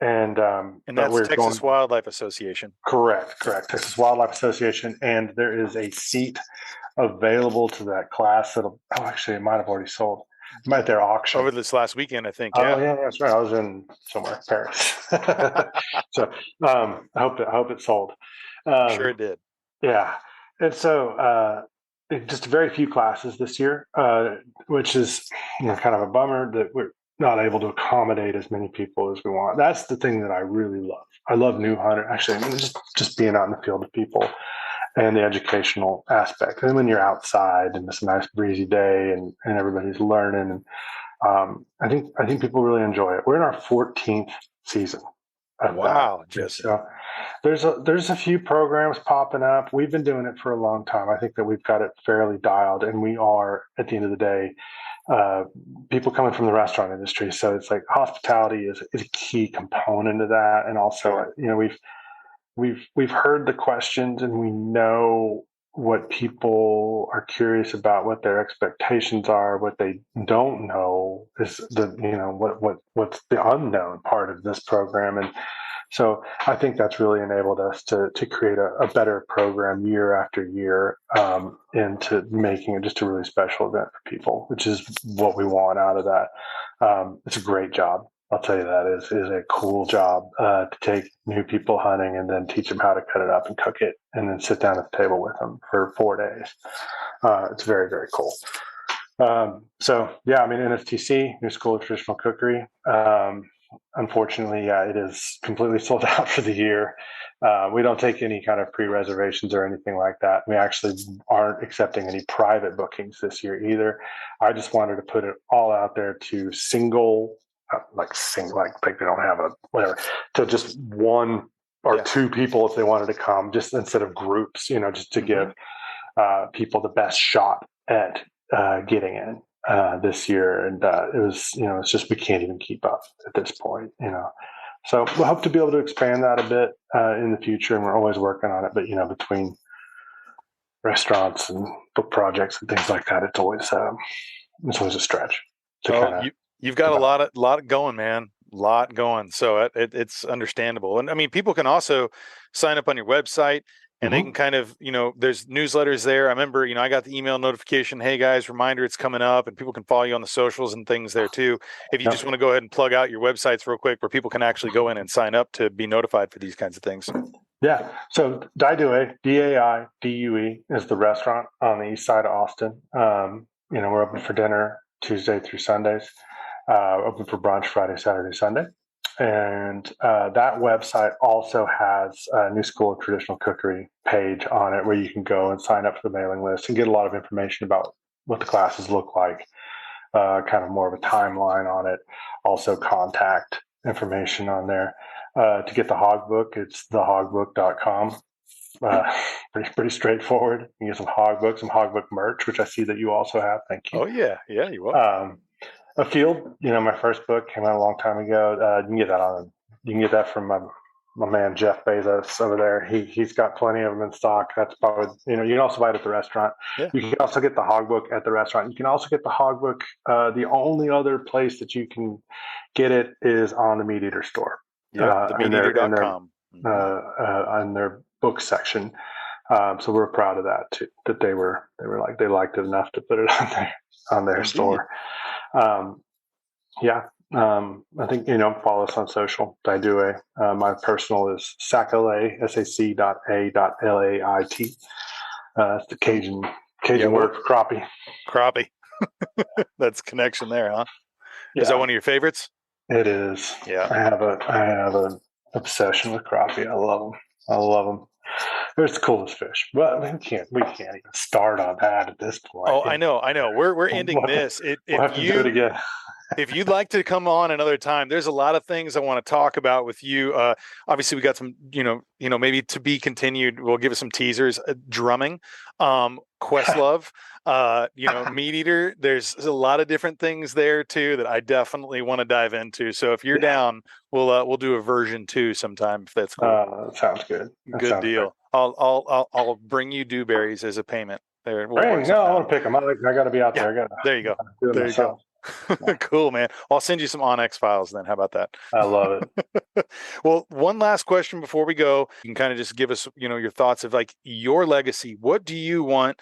And that's Texas Wildlife Association. Correct. Texas Wildlife Association, and there is a seat available to that class. It might have already sold. I'm at their auction. Over this last weekend, I think. Oh yeah, that's right. I was in somewhere, Paris. So I hope it sold. I'm sure it did. Yeah, and so just very few classes this year, which is kind of a bummer that we're not able to accommodate as many people as we want. That's the thing that I really love. I love new hunter. Actually, I mean, just being out in the field with people and the educational aspect. And when you're outside and it's a nice breezy day and everybody's learning, and I think people really enjoy it. We're in our 14th season. Wow, Jesse. So there's a few programs popping up. We've been doing it for a long time. I think that we've got it fairly dialed, and we are, at the end of the day, people coming from the restaurant industry. So it's like hospitality is a key component of that, and also we've heard the questions, and we know what people are curious about, what their expectations are. What they don't know is what's the unknown part of this program. And so I think that's really enabled us to create a better program year after year, into making it just a really special event for people, which is what we want out of that. It's a great job. I'll tell you that is a cool job, to take new people hunting and then teach them how to cut it up and cook it and then sit down at the table with them for 4 days. It's very, very cool. So yeah, I mean, NSTC, New School of Traditional Cookery. Unfortunately, it is completely sold out for the year. We don't take any kind of pre-reservations or anything like that. We actually aren't accepting any private bookings this year either. I just wanted to put it all out there to like they don't have a whatever, to just one or two people if they wanted to come, just instead of groups, just to give people the best shot at getting in this year. And it was, it's just we can't even keep up at this point, So we hope to be able to expand that a bit in the future, and we're always working on it. But between restaurants and book projects and things like that, it's always a stretch. You've got a lot going, man. A lot going. So it's understandable. And I mean, people can also sign up on your website, and they can kind of, there's newsletters there. I remember, I got the email notification, hey guys, reminder, it's coming up, and people can follow you on the socials and things there too. If you just want to go ahead and plug out your websites real quick where people can actually go in and sign up to be notified for these kinds of things. Yeah. So Dai Due, Daidue is the restaurant on the east side of Austin. We're open for dinner Tuesday through Sundays, open for brunch Friday, Saturday, Sunday. And that website also has a New School of Traditional Cookery page on it where you can go and sign up for the mailing list and get a lot of information about what the classes look like, kind of more of a timeline on it. Also contact information on there. To get the Hog Book, it's thehogbook.com. Pretty straightforward. You can get some Hog Book, some Hog Book merch, which I see that you also have. Thank you. Oh, yeah. Yeah, you will. Afield, my first book came out a long time ago. You can get that from my man Jeff Bezos over there. He's got plenty of them in stock. That's probably you can also buy it at the restaurant. Yeah. You can also get the Hog Book at the restaurant. You can also get the Hog Book. The only other place that you can get it is on the MeatEater store. Yeah, the MeatEater.com. On their book section. So we're proud of that too. That they liked it enough to put it on their store. I think, follow us on social, Dai Due. My personal is Sac.Lait, SAC.A.LAIT. It's the Cajun word for crappie. Crappie. That's connection there, huh? Yeah. Is that one of your favorites? It is. Yeah. I have an obsession with crappie. I love them. They're the coolest fish. Well, we can't even start on that at this point. Oh, I know. We're ending this. We'll have to do it again. If you'd like to come on another time, there's a lot of things I want to talk about with you. Obviously, we got some, maybe to be continued. We'll give us some teasers. Drumming, Questlove, MeatEater. There's a lot of different things there too that I definitely want to dive into. So if you're down, we'll do a version 2 sometime if that's cool. Sounds good. Good deal. Good. I'll bring you dewberries as a payment. There. I want to pick them. I got to be out there. There you go. There you go. Cool, man. I'll send you some Onyx files then. How about that? I love it. Well, one last question before we go. You can kind of just give us, your thoughts of like your legacy. What do you want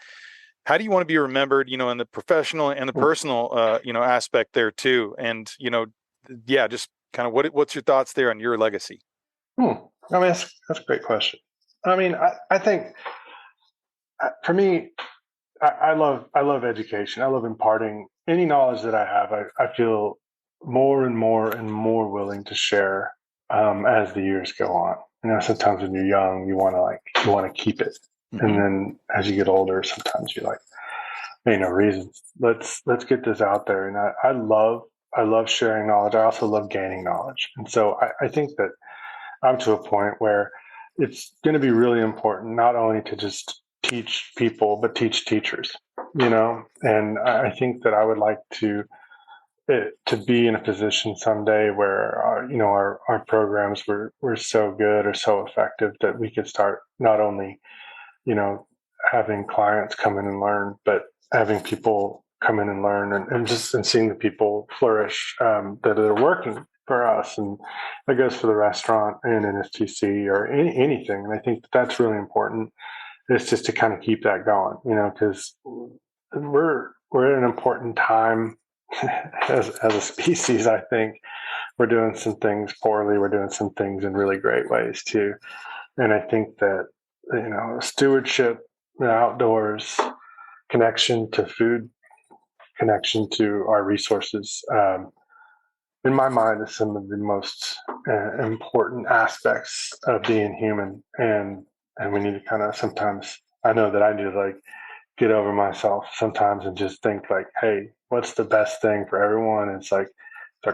how do you want to be remembered, in the professional and the personal, aspect there too? And, just kind of what's your thoughts there on your legacy? I mean, that's a great question. I mean, I think for me, I love education. I love imparting any knowledge that I have. I feel more and more and more willing to share as the years go on. Sometimes when you're young, you want to keep it, and then as you get older, sometimes you're like, hey, no reasons. Let's get this out there. And I love sharing knowledge. I also love gaining knowledge, and so I think that I'm to a point where it's going to be really important not only to just teach people, but teach teachers, and I think that I would like to be in a position someday where our programs were so good or so effective that we could start not only, having clients come in and learn, but having people come in and learn and seeing the people flourish that are working for us. And that goes for the restaurant and NSTC or anything. And I think that's really important. It's just to kind of keep that going, because we're at an important time as a species. I think we're doing some things poorly. We're doing some things in really great ways too. And I think that, stewardship, the outdoors, connection to food, connection to our resources, in my mind, is some of the most important aspects of being human. And we need to kind of sometimes, I know that I need to get over myself sometimes and just think hey, what's the best thing for everyone? And it's our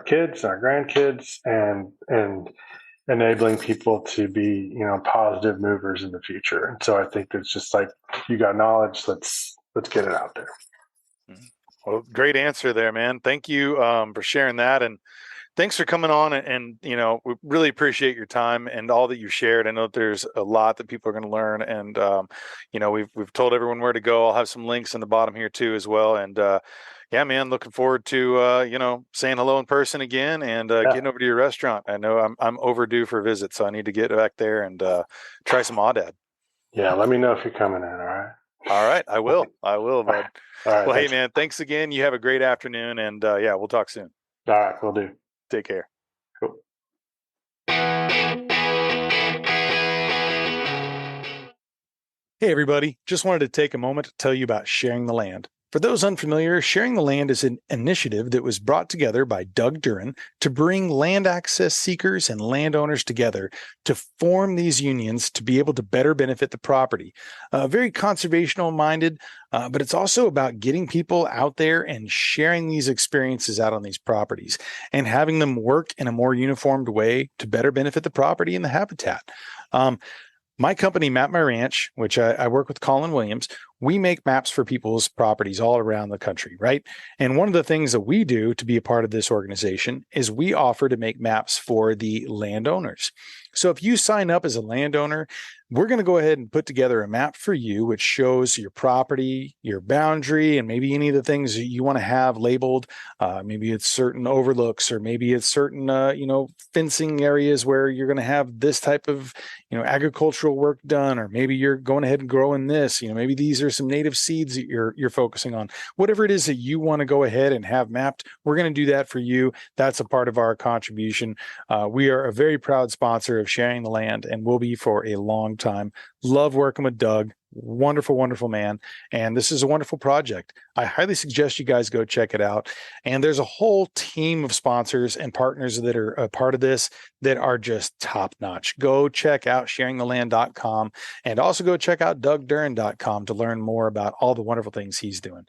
kids, our grandkids, and enabling people to be, positive movers in the future. And so I think it's just you got knowledge, let's get it out there. Well, great answer there, man. Thank you for sharing that. And thanks for coming on and we really appreciate your time and all that you shared. I know that there's a lot that people are going to learn, and we've told everyone where to go. I'll have some links in the bottom here too as well. And yeah, man, looking forward to saying hello in person again and getting over to your restaurant. I know I'm overdue for a visit, so I need to get back there and try some aoudad. Yeah, let me know if you're coming in. All right. All right, I will, bud. All right. Well, hey, man, thanks again. You have a great afternoon, and we'll talk soon. All right, we'll do. Take care. Cool. Hey, everybody. Just wanted to take a moment to tell you about Sharing the Land. For those unfamiliar, Sharing the Land is an initiative that was brought together by Doug Duren to bring land access seekers and landowners together to form these unions to be able to better benefit the property. Very conservational minded, but it's also about getting people out there and sharing these experiences out on these properties and having them work in a more uniformed way to better benefit the property and the habitat. My company, Map My Ranch, which I work with Colin Williams, we make maps for people's properties all around the country, right? And one of the things that we do to be a part of this organization is we offer to make maps for the landowners. So if you sign up as a landowner, we're going to go ahead and put together a map for you, which shows your property, your boundary, and maybe any of the things that you want to have labeled. Maybe it's certain overlooks, or maybe it's certain, fencing areas where you're going to have this type of, agricultural work done, or maybe you're going ahead and growing this. Maybe these are some native seeds that you're focusing on. Whatever it is that you want to go ahead and have mapped, we're going to do that for you. That's a part of our contribution. We are a very proud sponsor of Sharing the Land, and will be for a long time. Love working with Doug. Wonderful, wonderful man. And this is a wonderful project. I highly suggest you guys go check it out. And there's a whole team of sponsors and partners that are a part of this that are just top notch. Go check out sharingtheland.com, and also go check out dougduren.com to learn more about all the wonderful things he's doing.